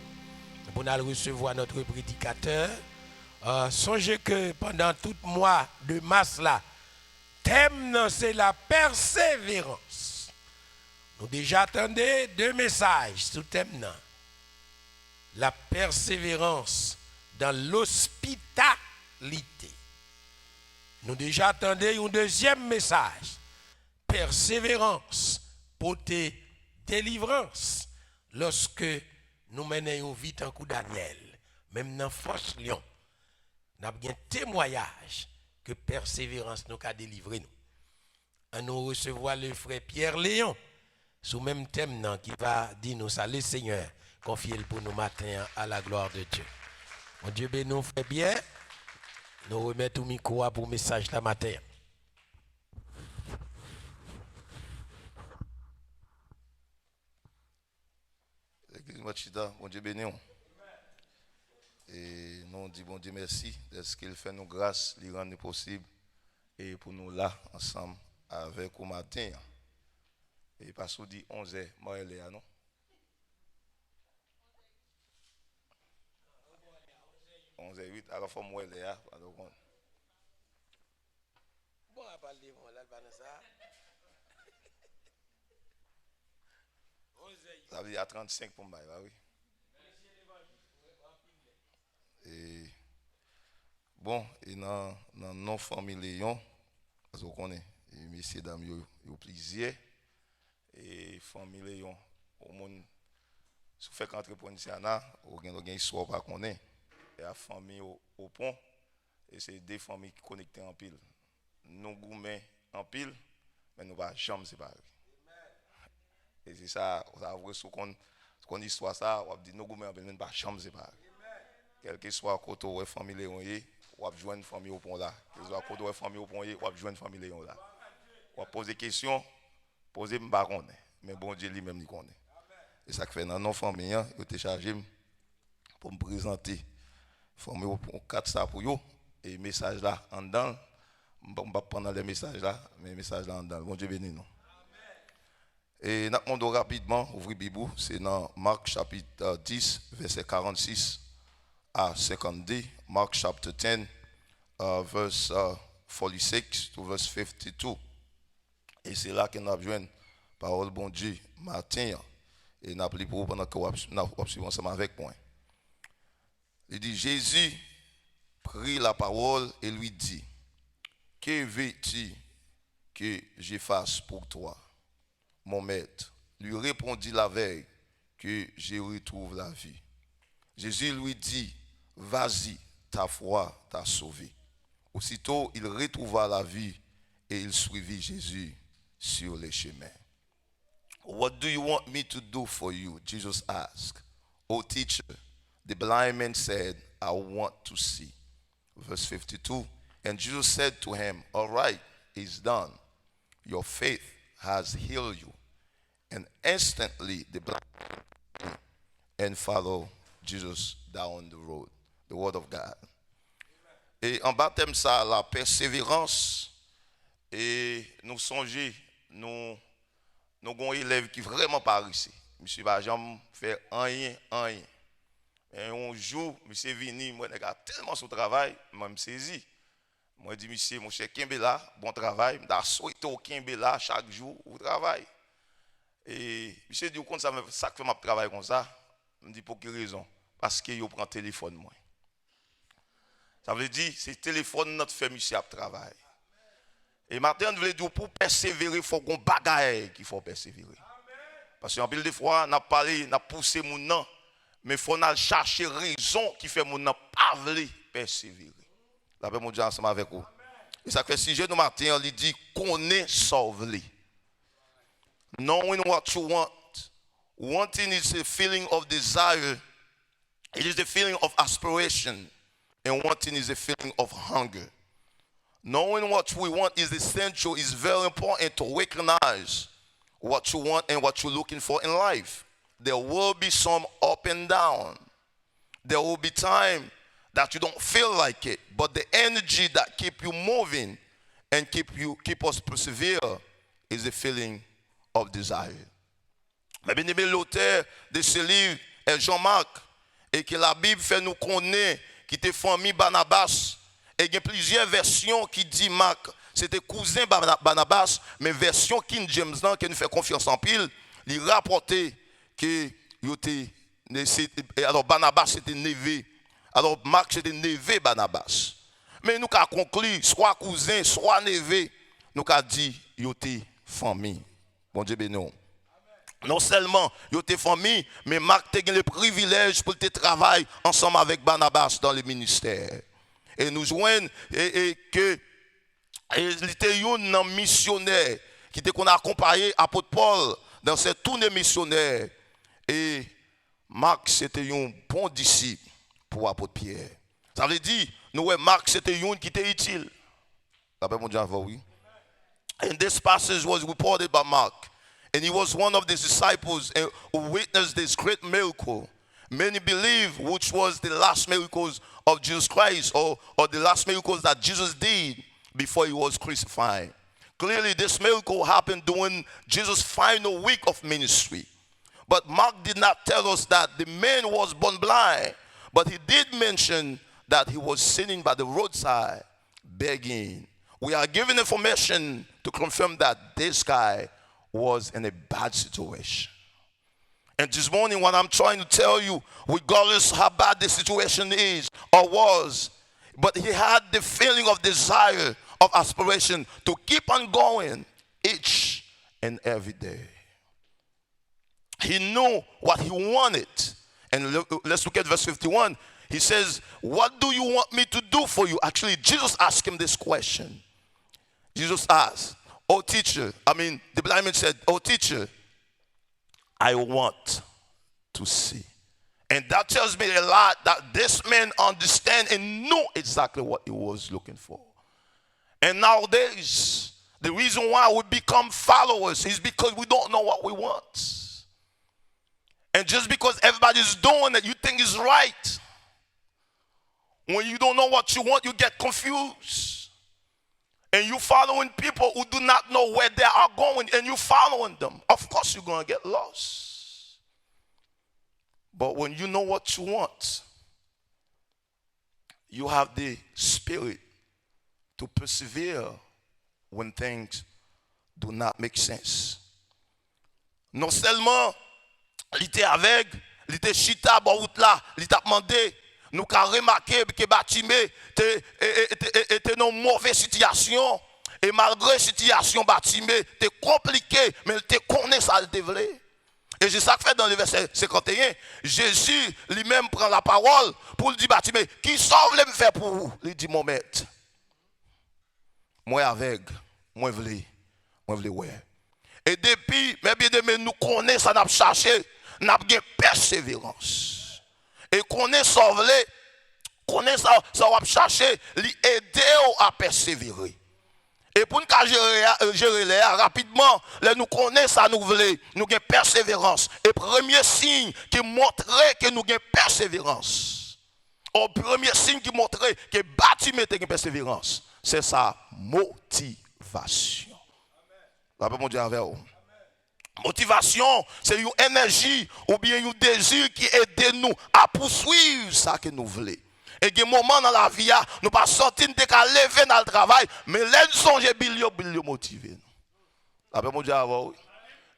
recevoir notre prédicateur. Songez que pendant tout mois de mars là, thème c'est la persévérance. Nous déjà attendons 2 messages sous thème là. La persévérance dans l'hospitalité. Nous déjà attendons un deuxième message. Persévérance pour tes délivrances lorsque nous menons une vie en coup Daniel, même dans force lion. Nous avons un témoignage que persévérance nous a délivré nous. Nous recevoir le frère Pierre Léon sous même thème qui va dire nous salut Seigneur, confiez-le pour nous matin à la gloire de Dieu. Mon Dieu béni nous frère bien Nous remettons au micro pour message la matin. L'église Machita, bon Dieu béni. Et nous disons bon Dieu merci de ce qu'il fait nous grâce, lui rendre possible. Et pour nous là, ensemble, avec au matin. Et parce qu'on dit 11h, moi elle est là, non? On 8 à la fois moi elle est là. Bon, à parler, bon, là, ça. Ça veut dire à 35 pour moi, oui. Et bon, et dans nos familles Léon, parce qu'on connaît, et messieurs, dames, ils ont plaisir. Et famille Léon, au monde, si vous faites qu'entreprendre ici, vous avez une histoire pas qu'on est. Et la famille au pont, et c'est deux familles qui connectent en pile. Nous gourmets en pile, mais nous ne pouvons jamais séparer. Et c'est ça, vous ce qu'on histoire ça, on dit nous gourmets en pile, mais nous ne pouvons jamais séparer. Quel que soit côté où la famille Léon est, on va jouer une famille au pont là. Quel que soit côté où la famille au pont est, on va jouer une famille Léon là. On va poser des questions, poser me pas connaît, mais bon Dieu lui-même il connaît. Et ça fait dans nos familles, il était chargé pour me présenter. Formé au 4 ça pour eux et message là en dedans. On va prendre les messages là, mais les messages là en dedans. Bon Dieu béni nous. Et nous allons rapidement ouvrir Bible, c'est dans Marc chapitre 10 verset 46 à 52, Marc chapitre 10 verse 46 to verse 52. Et c'est là que nous avons besoin de parole bon Dieu matin et nous avons pour pendant que nous suivons ensemble avec moi. Il dit, Jésus prit la parole et lui dit, que veux-tu que je fasse pour toi, mon maître? Lui répondit la veille, que je retrouve la vie. Jésus lui dit, vas-y, ta foi t'a sauvé. Aussitôt, il retrouva la vie et il suivit Jésus sur les chemins. What do you want me to do for you? Jesus asked. O teacher, the blind man said, I want to see. Verse 52. And Jesus said to him, all right, it's done. Your faith has healed you. And instantly the blind man and followed Jesus down the road. The word of God. Et en baptême ça, la persévérance. Et nous songeons, nous avons un élève qui vraiment pas réussi. Monsieur va jamais faire rien. Et un jour, monsieur venu, moi, je tellement sur travail, moi, je me saisis. Moi, je dis, monsieur, mon cher Kimbela, bon travail, je souhaite au Kimbela chaque jour au travail. Et monsieur dit, ça fait ma travail comme ça. Je me dis, pour quelle raison? Parce qu'il prend le téléphone, moi. Ça veut dire, c'est le téléphone notre fait monsieur à travail. Et maintenant, on veut dire, pour persévérer, il faut qu'on bagaille qu'il faut persévérer. Parce qu'en pile de fois, on a parlé, on a poussé mon nom, mais il faut chercher raison qui fait mon nom pas vouloir persévérer. La paix, mon Dieu, ensemble avec vous. Et ça fait si je nous matin, il dit, connais sauvé. Knowing what you want. Wanting is a feeling of desire. It is the feeling of aspiration. And wanting is a feeling of hunger. Knowing what we want is essential, is very important to recognize what you want and what you're looking for in life. There will be some up and down. There will be time that you don't feel like it, but the energy that keep you moving and keep us persevere is the feeling of desire. Mais bien aimé, l'auteur de ce livre est Jean-Marc et que la Bible fait nous connaître qui était famille Barnabas. Et il y a plusieurs versions qui disent Marc, c'était cousin Barnabas, mais version King James, qui nous fait confiance en pile, il rapportait que alors Barnabas c'était neveu, alors Marc c'était neveu Barnabas. Mais nous avons conclu, soit cousin, soit neveu, nous avons dit, il était famille. Bon Dieu béni. Non seulement il était famille, mais Marc a eu le privilège pour travailler ensemble avec Barnabas dans le ministère. Et nous joignons et que il était un missionnaire qui était qu'on a accompagné l'apôtre Paul dans cette tournée missionnaire. Et Marc c'était un bon disciple pour l'apôtre Pierre. Ça veut dire nous, Marc, c'était une qui était utile. Mon Dieu, oui. And this passage was reported by Mark. And he was one of the disciples who witnessed this great miracle. Many believe which was the last miracles of Jesus Christ or the last miracles that Jesus did before he was crucified. Clearly, this miracle happened during Jesus' final week of ministry. But Mark did not tell us that the man was born blind, but he did mention that he was sitting by the roadside begging. We are given information to confirm that this guy was in a bad situation. And this morning, what I'm trying to tell you, regardless how bad the situation is or was, but he had the feeling of desire, of aspiration to keep on going each and every day. He knew what he wanted. And let's look at verse 51. He says, what do you want me to do for you? Actually, Jesus asked him this question. Jesus asked, oh teacher, the blind man said, oh teacher, I want to see. And that tells me a lot that this man understand and knew exactly what he was looking for. And nowadays, the reason why we become followers is because we don't know what we want. And just because everybody's doing it, you think it's right. When you don't know what you want, you get confused. And you following people who do not know where they are going, and you following them. Of course, you're going to get lost. But when you know what you want, you have the spirit to persevere when things do not make sense. Non seulement, il était aveugle, il était chita, bon route là, il t'a demandé. Nous avons remarqué que Batimé était dans une mauvaise situation. Et malgré la situation, Batimé était compliqué, mais il te connaît ça, il te voulait. Et c'est ça que fait dans le verset 51. Jésus lui-même prend la parole pour lui dire, Batimé, qui sauve le faire pour vous? Il dit, mon maître, moi aveugle, moi voulais, ouais. Et depuis, mes bien-aimés, nous connaissons ça, nous avons cherché, nous avons persévérance. Et qu'on est sauvé, ça va chercher, l'aider à persévérer. Et pour nous gérer les rapidement, nous connaissons ça, nous voulons, nous avons persévérance. Et premier signe qui montrait que nous avons persévérance. Le premier signe qui montrait que bâtiment a persévérance, c'est sa motivation. Amen. Mon Dieu avec vous. Motivation, c'est une énergie ou bien un désir qui aide nous à poursuivre ça que nous voulons. Et il y a des moments dans la vie, nous ne pas sortir de lever dans le travail, mais les songes bilio motiver. Après mon Dieu avant. Et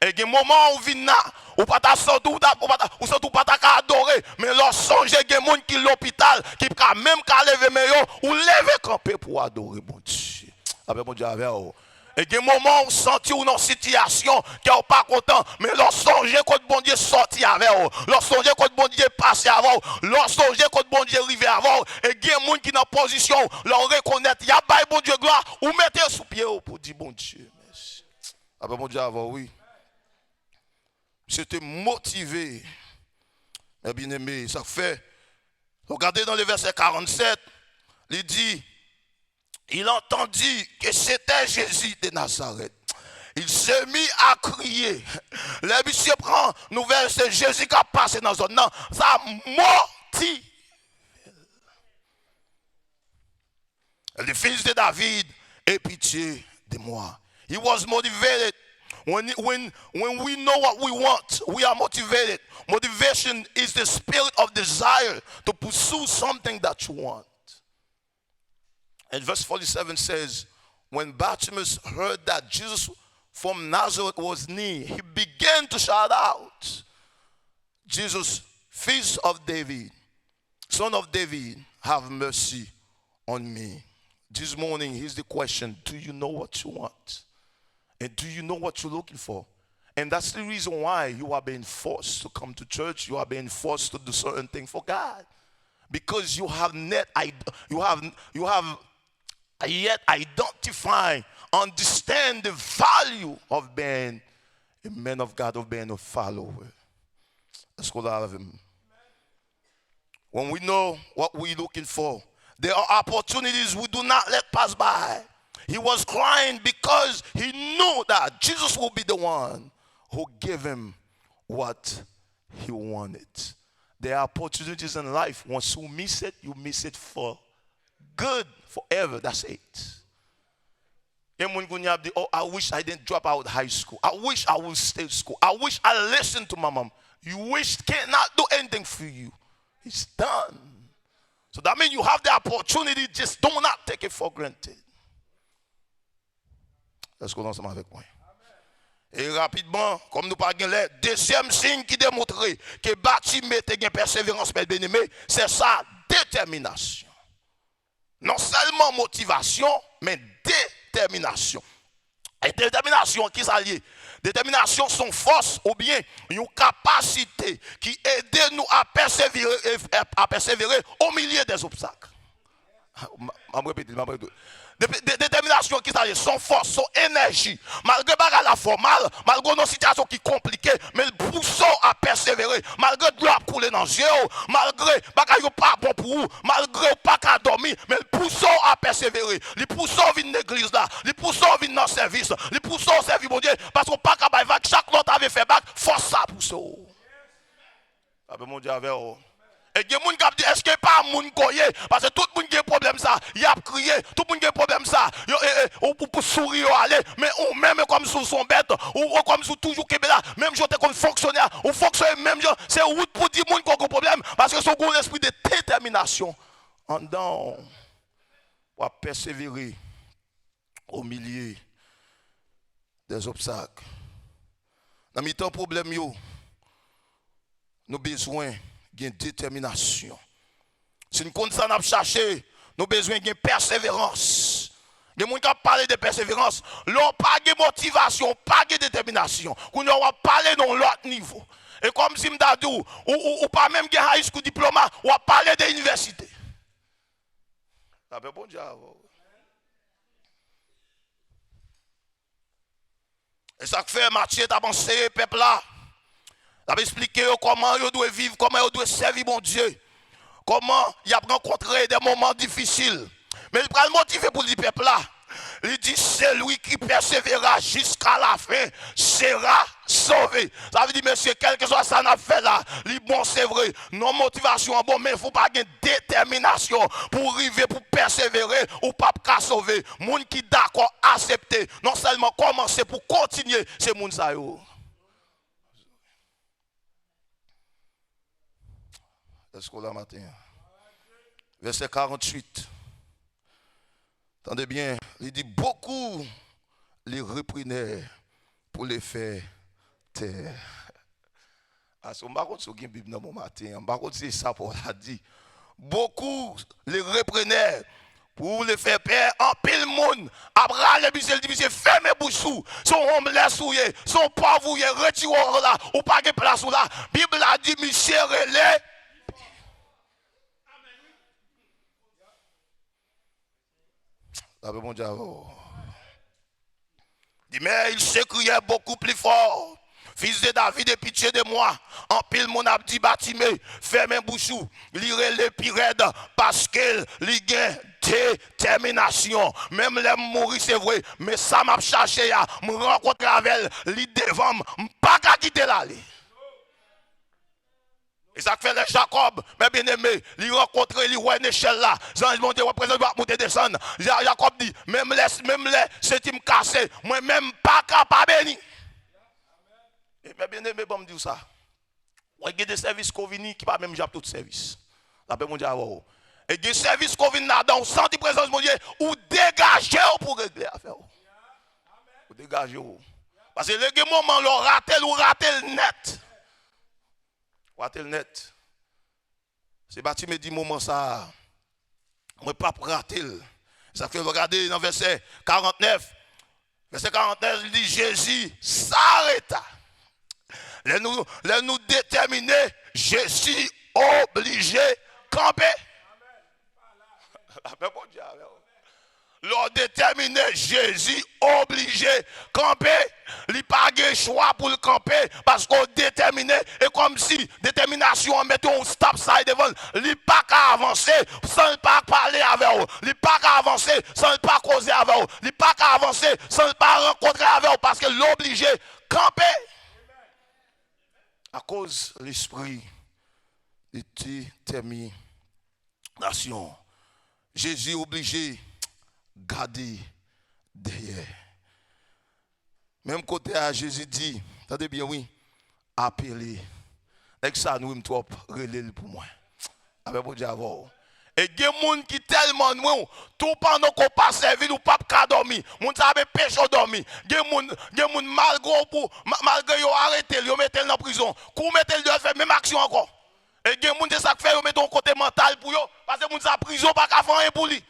il y a des moments où vient ou pas ta sortir ou pas ta adorer, mais leur songe il y a des gens qui l'hôpital qui peut même lever meilleur ou lever camper pour adorer mon Dieu. Après mon Dieu avant. Et il y a des moments où vous sentez dans une situation qui n'est pas content, mais leur songez que bon Dieu sorti avec vous, leur songez que bon Dieu passé avec vous, leur songez que bon Dieu arrivé avec vous, et il y a des gens qui sont dans position, leur reconnaître, il y a pas bon Dieu gloire, ou mettez sous pied pour dire bon Dieu, merci. Après mon Dieu avant, oui. J'étais motivé, mes bien-aimés, ça fait, regardez dans le verset 47, il dit, il entendit que c'était Jésus de Nazareth. Il s'est mis à crier. Le monsieur prend nouvelle, c'est Jésus qui a passé dans son nom. Ça motive. Le fils de David, aie pitié de moi. He was motivated. When we know what we want, we are motivated. Motivation is the spirit of desire to pursue something that you want. And verse 47 says, when Bartimaeus heard that Jesus from Nazareth was near, he began to shout out, Jesus, Fils of David, Son of David, have mercy on me. This morning, here's the question. Do you know what you want? And do you know what you're looking for? And that's the reason why you are being forced to come to church. You are being forced to do certain things for God. Because you have yet identify, understand the value of being a man of God, of being a follower. Let's go out of him. When we know what we're looking for, There are opportunities we do not let pass by. He was crying because he knew that Jesus will be the one who gave him what he wanted. There are opportunities in life. Once you miss it for good, forever. That's it. Oh, I wish I didn't drop out of high school. I wish I would stay in school. I wish I listened to my mom. You wish cannot do anything for you. It's done. So that means you have the opportunity, just do not take it for granted. Est-ce qu'on est ensemble avec moi? Et rapidement, comme nous parlons là, deuxième signe qui démontre que bâtiment était une persévérance, mes bien-aimés, c'est sa détermination. Non seulement motivation, mais détermination. Et détermination, qui s'allie? Détermination, son force ou bien une capacité qui aide nous à persévérer au milieu des obstacles. Je vais répéter. Détermination qui s'allie, son force, son énergie. Malgré la formale, malgré nos situations qui sont compliquées, mais le poussons à persévérer. Malgré de l'eau à couler dans les yeux, malgré que pas bon pour vous, malgré pas qu'à dormir, mais le poussons à persévérer. Les poussons viennent de l'église là, les poussons viennent dans le service, les poussons servir mon Dieu, parce qu'on pas qu'à bailler, chaque autre avait fait bac, force ça poussons. Mon Dieu avec vous. Et il y a des gens qui disent, est-ce qu'il n'y a pas un monde qui parce que tout le monde a un problème ça, il a crié, tout le monde a un problème ça, on peut sourire, aller, mais on même comme sous son bête, ou comme sous toujours là, même si comme fonctionnaire, ou fonctionnaire, même c'est route pour dire monde qui a un problème, parce que son gros esprit de détermination, en dedans, on va persévérer au milieu des obstacles. Dans le temps problème, nous avons besoin de détermination. Si nous continuons à chercher, nous avons besoin de persévérance. Les gens qui parlent de persévérance, ils n'ont pas de motivation, pas de détermination. Nous va parler dans l'autre niveau. Et comme si je dis, ou pas même de high school diplôme, on va parler de l'université. Ça fait bon Dieu. Et ça fait Mathieu d'avancer, peuple là. Ça va expliquer comment ils doivent vivre, comment ils doivent servir mon Dieu. Comment ils ont rencontré des moments difficiles. Mais il prend le motiver pour le peuple là. Il dit, celui qui persévérera jusqu'à la fin sera sauvé. Ça veut dire, monsieur, quel que soit ça n'a fait là, bon, c'est vrai, non motivation, bon, mais il ne faut pas avoir détermination pour arriver, pour persévérer ou pas pour sauver. Moun qui d'accord, accepter, non seulement commencer pour continuer, c'est moun sa yo. Est-ce qu'on l'a matin? Verset 48. Attendez bien, il dit beaucoup les reprenaient pour les faire taire. Ah, c'est une Bible dans mon matin. C'est ça pour la dire. Beaucoup les reprenaient pour les faire peur. En pile monde. Abraham le bisel dit monsieur fermez bouchou. Son homme les souillé, son pauvre retiré là ou pas de place là. Bible a dit monsieur relais. Mon Dieu. Dit, mais il s'écriait beaucoup plus fort. Fils de David, aie pitié de moi. En pile, mon abdi bâtimé, fermez bouchou, lirez les pirates, parce qu'il y a détermination. Même les mourir, c'est vrai, mais ça m'a cherché, me rencontrer avec elle, li devant, pas qu'à quitter là. Et ça fait les Jacob, mes bien-aimés, ils rencontrent, ils voient une échelle là. Ils vont dire, représente, va monter, descendre. Jacob dit, même les, c'est me cassé, moi-même pas capable de bénir. Et mes bien-aimés, bon me dire ça. Il y a des services qui viennent qui ne pas même jamais tout service. La paix mon Dieu. Et il y a des services qui viennent là-dedans, sans la présence de mon Dieu, ou dégager pour régler l'affaire. Ou dégager. Parce que les moments, on raté le net. Raté le net. C'est bâti me dit moment ça. Moi pas pour rater. Ça fait regarder dans verset 49. Verset 49, il dit Jésus s'arrêta. Les nous déterminer, Jésus obligé camper. L'on déterminé, Jésus obligé camper, il pas de choix pour le camper parce qu'on déterminé et comme si détermination mettait un stop ça devant, il pas qu'à avancer sans pas parler avec vous, il pas qu'à avancer sans pas causer avec vous, il pas qu'à avancer sans pas rencontrer avec vous parce que l'obligé camper à cause de l'esprit de détermination. Jésus obligé garder derrière. Même côté à Jésus dit, attendez bien, oui, appelez. Avec ça, nous, trop relève pour moi. Avec mon Dieu avant. Et il y a des gens qui tellement nous, tout pendant qu'on passe servir, ou pas qu'à dormir. Moun sa avez péché dormir. Il y a des gens malgré yo arrêté, yo mettez dans la prison. Kou mettez de faire même action encore. Et il y a des gens qui ça fait, yo mettez un côté mental pour yo, parce que moun sa prison pas qu'à faire rien pour lui.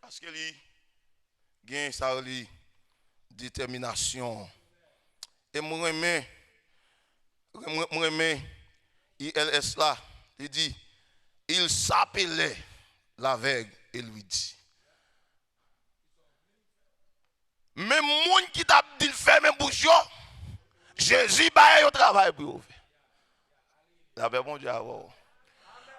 Parce que lui gagne ça lui détermination et moi aimé ILS là il dit il s'appelait l'aveugle et lui dit même monde qui t'a dit fermer bouche Jésus baille au travail pour vous la paix bon Dieu avant.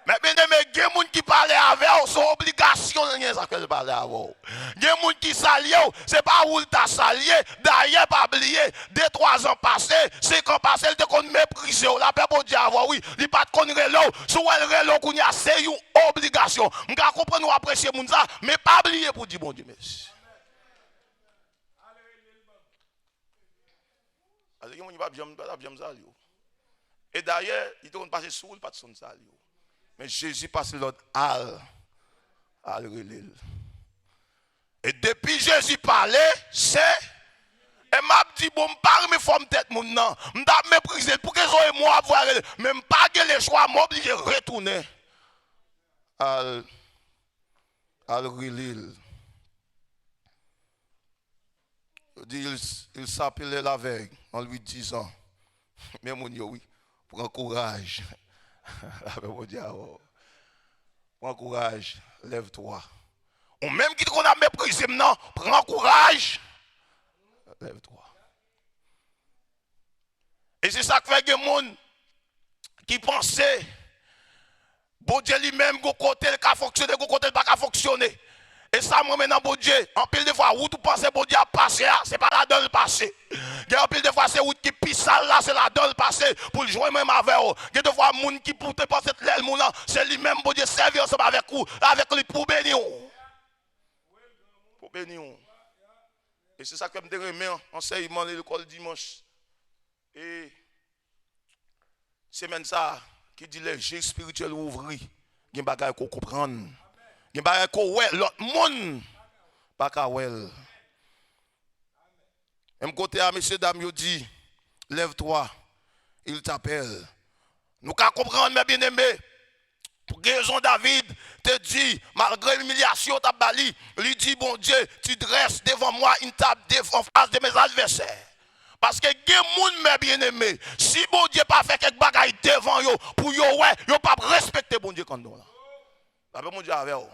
Mais bien aimé, il y a des gens qui parlent avec vous, c'est obligation de ça que parler avec vous. Il y a des gens qui s'allient, c'est pas où il t'a salié, d'ailleurs pas oublié, 2-3 ans passés, 5 ans passés, il te qu'on méprisé, la paix pour dire avoir oui, il pas de connaître l'eau, soit le relou qu'on y a, c'est une obligation. Je comprends nous apprécier ça, mais pas oublier pour dire bon Dieu merci. Alors, il y a des gens qui ne pas ça. Et d'ailleurs, il te passer sous, il pas de son ça. Mais Jésus passe l'autre al relève. Et depuis Jésus parlait, c'est et m'a dit bon parle mes formes tête mon non, m'ta mépriser pour que so moi avoir même pas que les choix m'oblige retourner al relève. Il s'appelait l'aveugle en lui disant mais mon yo oui, prends courage. Prends courage, lève-toi. Ou même qui qu'on a méprisé maintenant, prends courage, lève-toi. Et c'est ça que fait des gens qui pensaient, bon Dieu lui-même, go côté le ka fonctionner, go côté le pas fonctionner. Et ça, moi, maintenant, bon Dieu, en pile de fois, où tu penses, bon Dieu a passé, c'est pas la donne le passé. En pile de fois, c'est où qui pisse ça là, c'est la donne le passé, pour le jouer même avec eux. Il y a des fois, moun qui pour te penser que l'aile, c'est lui-même, bon Dieu, servir ensemble avec vous, avec lui pour bénir. Pour bénir. Et c'est ça que je me remets enseignement de l'école dimanche. Et c'est même ça qui dit les jeux spirituels ouvrés, il y a des bagages qu'on comprend. Il y a des bagages qu'on voit, l'autre monde, pas qu'à voir. Même côté à messieurs dames, il dit, lève-toi, il t'appelle. Nous qu'à comprendre, mes bien-aimés, pour raison David te dit, malgré l'humiliation, ta bali, lui dit, bon Dieu, tu dresses devant moi une table en face de mes adversaires. Parce que les gens, mes bien-aimés, si bon Dieu pas fait quelque bagaille devant eux, pour eux, ouais, ils pas respecter bon Dieu quand nous là. Ça veut mon Dieu avec eux.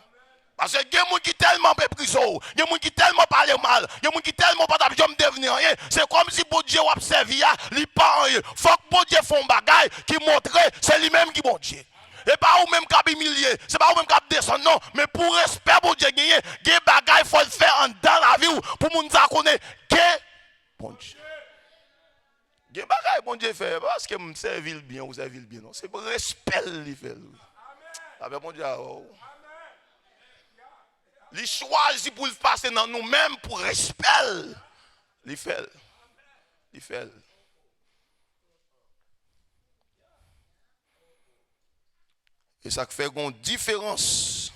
Parce que les gens qui tellement méprisent, les gens qui tellement parlent mal, les gens qui tellement pas d'abord devenir rien, c'est comme si bon Dieu a observé, il pas rien. Faut que bon Dieu fasse un bagaille qui montre, c'est lui-même qui bon Dieu. Et pas ou même qui a humilié, c'est pas ou même qui a descendu, non, mais pour respect bon Dieu gagner, des bagaille faut le faire dans la vie pour moun ça connaît que bon Dieu. Des bagaille bon Dieu fait parce que me servir bien ou servir bien non, c'est pour respect lui fait lui. Avec bon Dieu. Il choisit pour le passer dans nous-mêmes pour respect. Il fait. Et ça fait une différence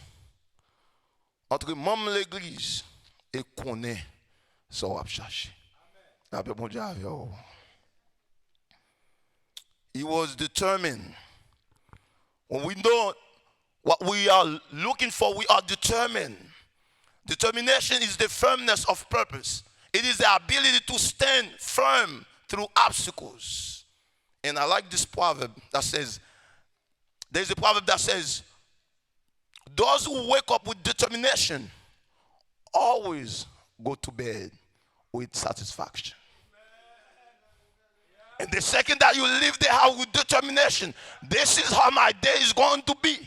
entre membre de l'église et qu'on est ça va chercher. Avec bon Dieu. He was determined. When we know what we are looking for, we are determined. Determination is the firmness of purpose. It is the ability to stand firm through obstacles. And I like this proverb that says, there's a proverb that says, those who wake up with determination always go to bed with satisfaction. And the second that you leave the house with determination, this is how my day is going to be,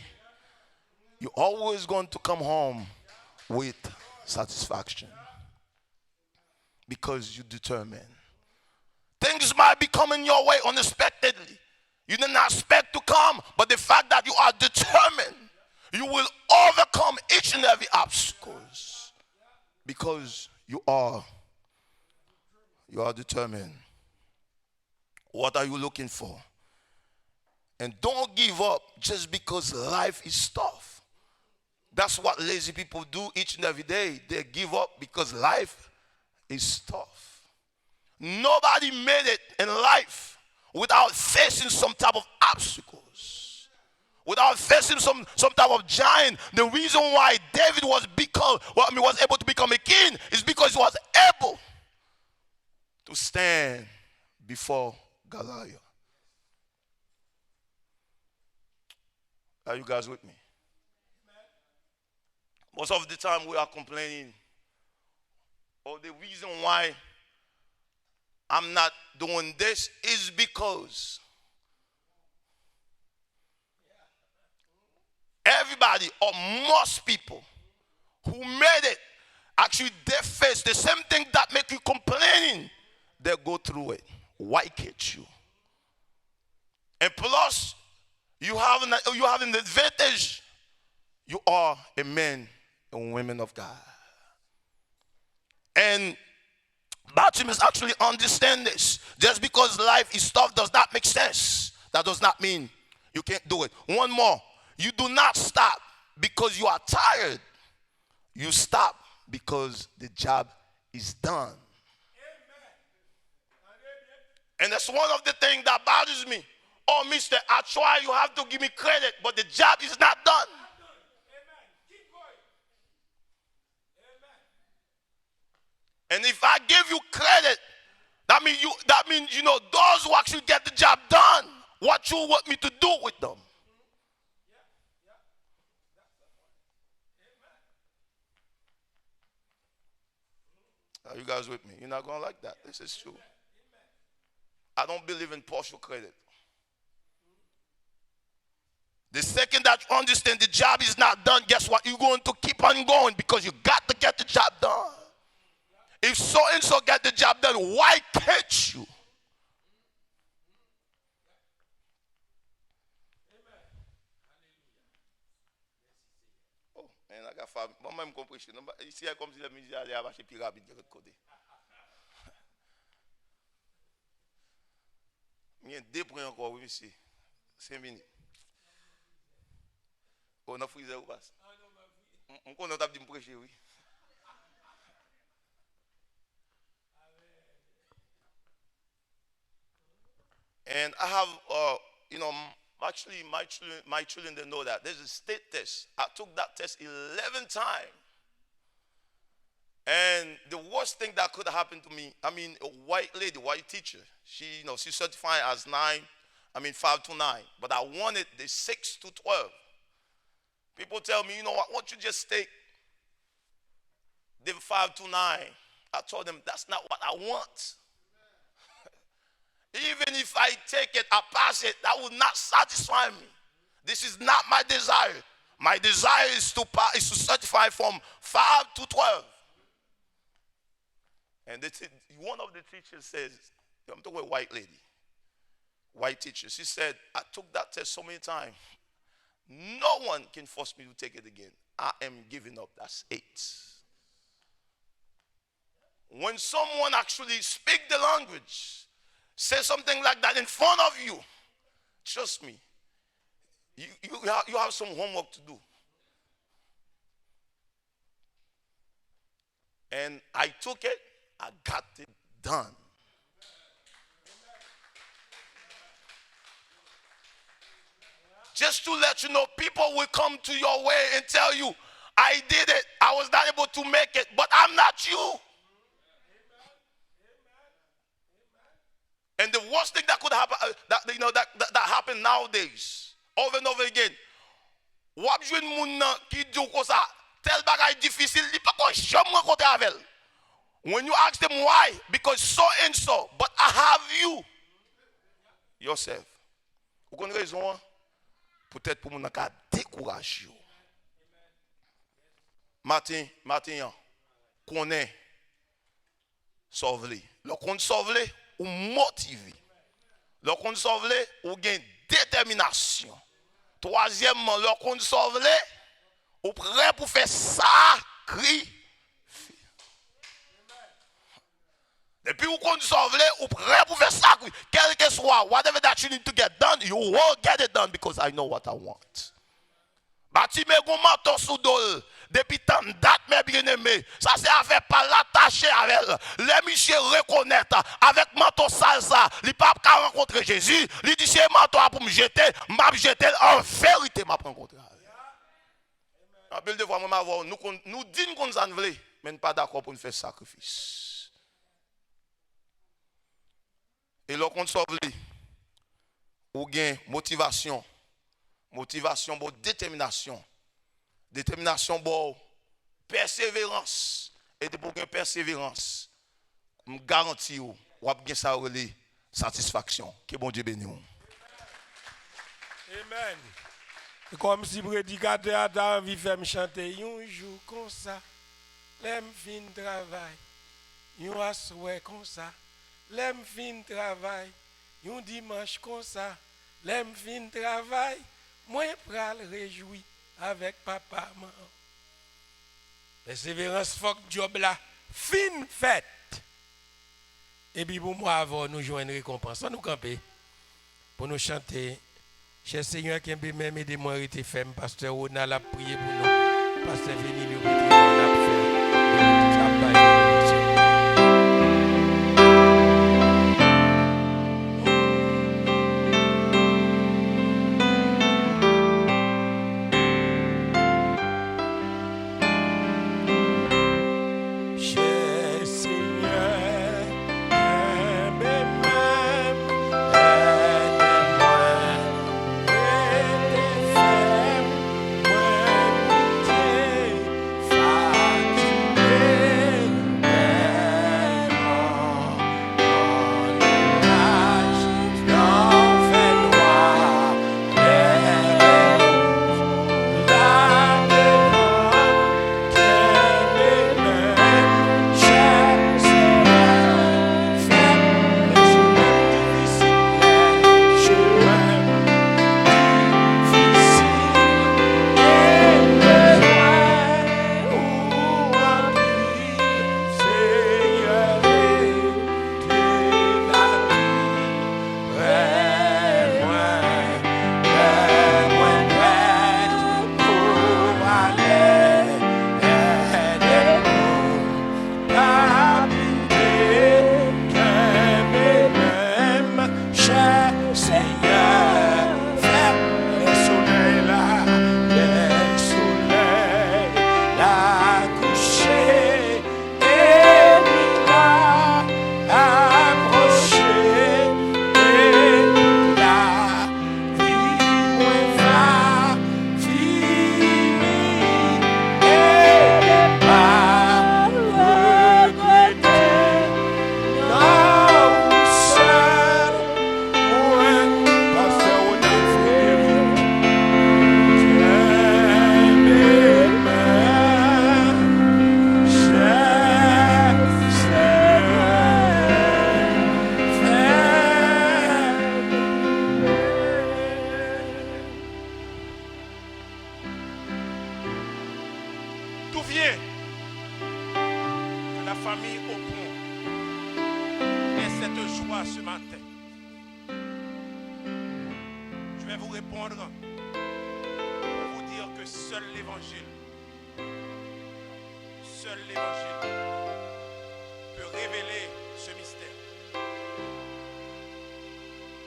you're always going to come home with satisfaction. Because you determine. Things might be coming your way unexpectedly. You did not expect to come, but the fact that you are determined, you will overcome each and every obstacles because you are determined. What are you looking for? And don't give up just because life is tough. That's what lazy people do each and every day. They give up because life is tough. Nobody made it in life without facing some type of obstacles, without facing some type of giant. The reason why David was able to become a king is because he was able to stand before Goliath. Are you guys with me? Most of the time we are complaining, or the reason why I'm not doing this is because everybody or most people who made it, actually they face the same thing that make you complaining. They go through it. Why can't you? And plus, you have an advantage. You are a man and women of God. And Bartimaeus actually understand this. Just because life is tough does not make sense. That does not mean you can't do it. One more. You do not stop because you are tired. You stop because the job is done. And that's one of the things that bothers me. Oh, mister, I try, you have to give me credit, but the job is not done. And if I give you credit, that means those who actually get the job done, what you want me to do with them. Are you guys with me? You're not going to like that. This is true. I don't believe in partial credit. The second that you understand the job is not done, guess what? You're going to keep on going because you got to get the job done. If so-and-so get the job done, why can't you? Oh, man, I got 5. Moi, même compris. Ici, comme si la musique allait avancer plus rapide de l'autre côté. Il y a 2 points encore, oui, monsieur. 5 minutes. On a frisé ou pas? On connaît t'a dit me prêcher, oui. And I have, actually my children didn't know that. There's a state test. I took that test 11 times. And the worst thing that could happen to me, a white lady, white teacher, she's certified as 5 to 9. But I wanted the 6 to 12. People tell me, why don't you just take the 5 to 9? I told them, that's not what I want. Even if I take it, I pass it, that will not satisfy me. This is not my desire. My desire is to certify from 5 to 12. And one of the teachers says, I'm talking about a white lady, white teacher. She said, I took that test so many times. No one can force me to take it again. I am giving up. That's 8. When someone actually speaks the language, say something like that in front of you, trust me, you have some homework to do. And I took it, I got it done. Just to let you know, people will come to your way and tell you, I did it, I was not able to make it, but I'm not you. the worst thing that could happen, that happen nowadays, over and over again. Wap jwen moun nan ki di ou kon sa, tel bagay difficile, li pa kon jam rencontre avec. When you ask them why, because so and so, but I have you yourself. Ou kon raison, peut-être pour moun nan ka décourage you. Matin, connaît sauver. Le compte sauver ou motiver. Le compte sauver ou gain détermination. Troisièmement, le compte sauver ou prêt pour faire sacrifice. Depuis vous compte sauver ou prêt pour faire sacrifice. Quel que soit, whatever that you need to get done, you will get it done because I know what I want. Bâtiment gon manteau sous dol. Depuis tant de date, mes bien-aimés, ça c'est avec pas l'attacher avec les monsieur reconnaître avec manteau salsa, il pas qu'à rencontrer Jésus, il dit c'est manteau pour me jeter, m'a jeter en vérité m'a rencontrer. En belle de fois moi nous disons qu'on s'en veut, mais pas d'accord pour nous faire sacrifice. Et là qu'on sauve ou gain motivation, bon détermination. Détermination, bon, persévérance. Et pour une persévérance, je garantis ou avez ça relais satisfaction. Que bon Dieu bénisse. Amen. C'est comme si le prédicateur a envie de faire me chanter un jour comme ça. L'aime fin travail. Un soir comme ça. L'aime fin travail. Un dimanche comme ça. L'aime fin travail. Moi, pral réjouir avec papa, maman. Persévérance, fuck job là, fin fête. Et puis pour moi, avant, nous jouons une récompense. On nous camper pour nous chanter. Cher Seigneur, qui est même aidé moi à faire, pasteur Ronald a prié pour nous. Pasteur Veni, le on a fait.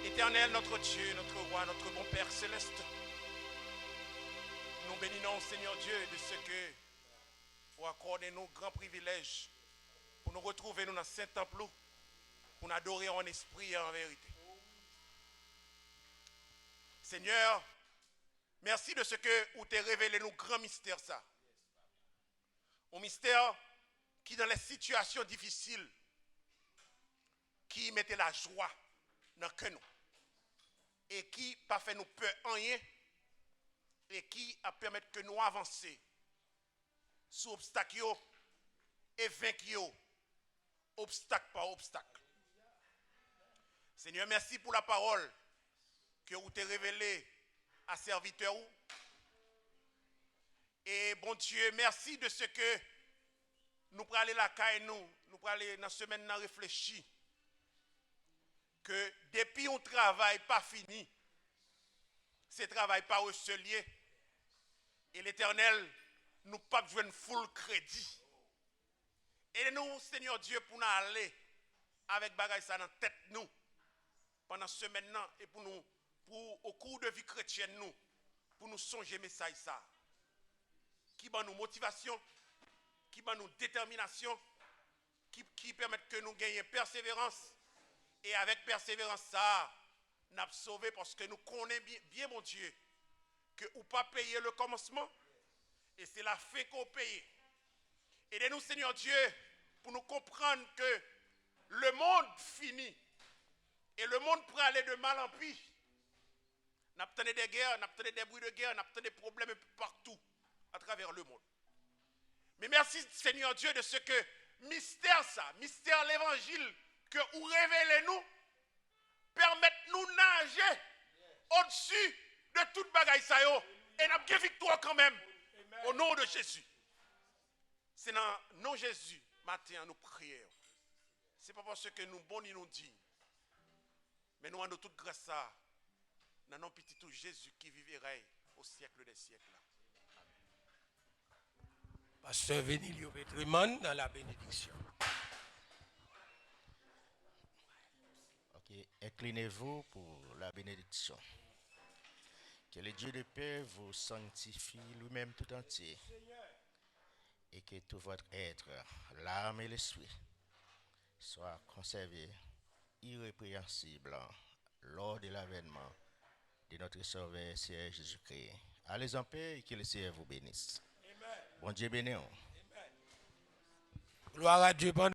Éternel, notre Dieu, notre roi, notre bon Père céleste, nous bénissons, Seigneur Dieu, de ce que vous accordez nous grands privilèges pour nous retrouver nous dans Saint-Temple, pour nous adorer en esprit et en vérité. Seigneur, merci de ce que vous t'es révélé nous grand mystère ça. Un mystère qui dans les situations difficiles, qui mettait la joie dans que nous. Et qui pas fait nous peur en rien. Et qui a permis que nous avancions sous obstacle et vaincre obstacle par obstacle. Seigneur, merci pour la parole que vous t'avez révélée à serviteur. Et bon Dieu, merci de ce que nous prenons aller la caille nous prenons aller dans la semaine nous réfléchir que depuis un travail pas fini, ce travail pas recelier et l'Éternel nous pas besoin de full crédit. Et nous, Seigneur Dieu, pour nous aller avec bagaille ça dans la tête nous pendant ce semaine et pour nous au cours de vie chrétienne nous pour nous songer message ça qui va nous motivation, qui va nous détermination, qui permet que nous gagnions persévérance et avec persévérance ça nous avons sauvé parce que nous connaissons bien mon Dieu que ou pas payer le commencement et c'est la fin qu'on paye. Aidez-nous Seigneur Dieu pour nous comprendre que le monde finit et le monde peut aller de mal en pire. Nous avons des guerres, nous avons des bruits de guerre, nous avons des problèmes partout à travers le monde. Mais merci Seigneur Dieu de ce que mystère l'évangile que vous révélez nous, permettez-nous nager au-dessus de toute bagaille ça yo et nous avons victoire quand même. Au nom de Jésus. C'est dans le nom de Jésus, matin, nous prions. Ce n'est pas parce que nous bons ni nous dignes. Mais nous avons toute grâce à dans nom petit tout Jésus qui vivrait au siècle des siècles. Pasteur Vénilio Pétrimon dans la bénédiction. Ok, inclinez-vous pour la bénédiction. Que le Dieu de paix vous sanctifie lui-même tout entier et que tout votre être, l'âme et l'esprit, soient conservés irrépréhensibles lors de l'avènement de notre Sauveur Seigneur Jésus-Christ. Allez en paix et que le Seigneur vous bénisse. Bon Dieu béni. Gloire à Dieu.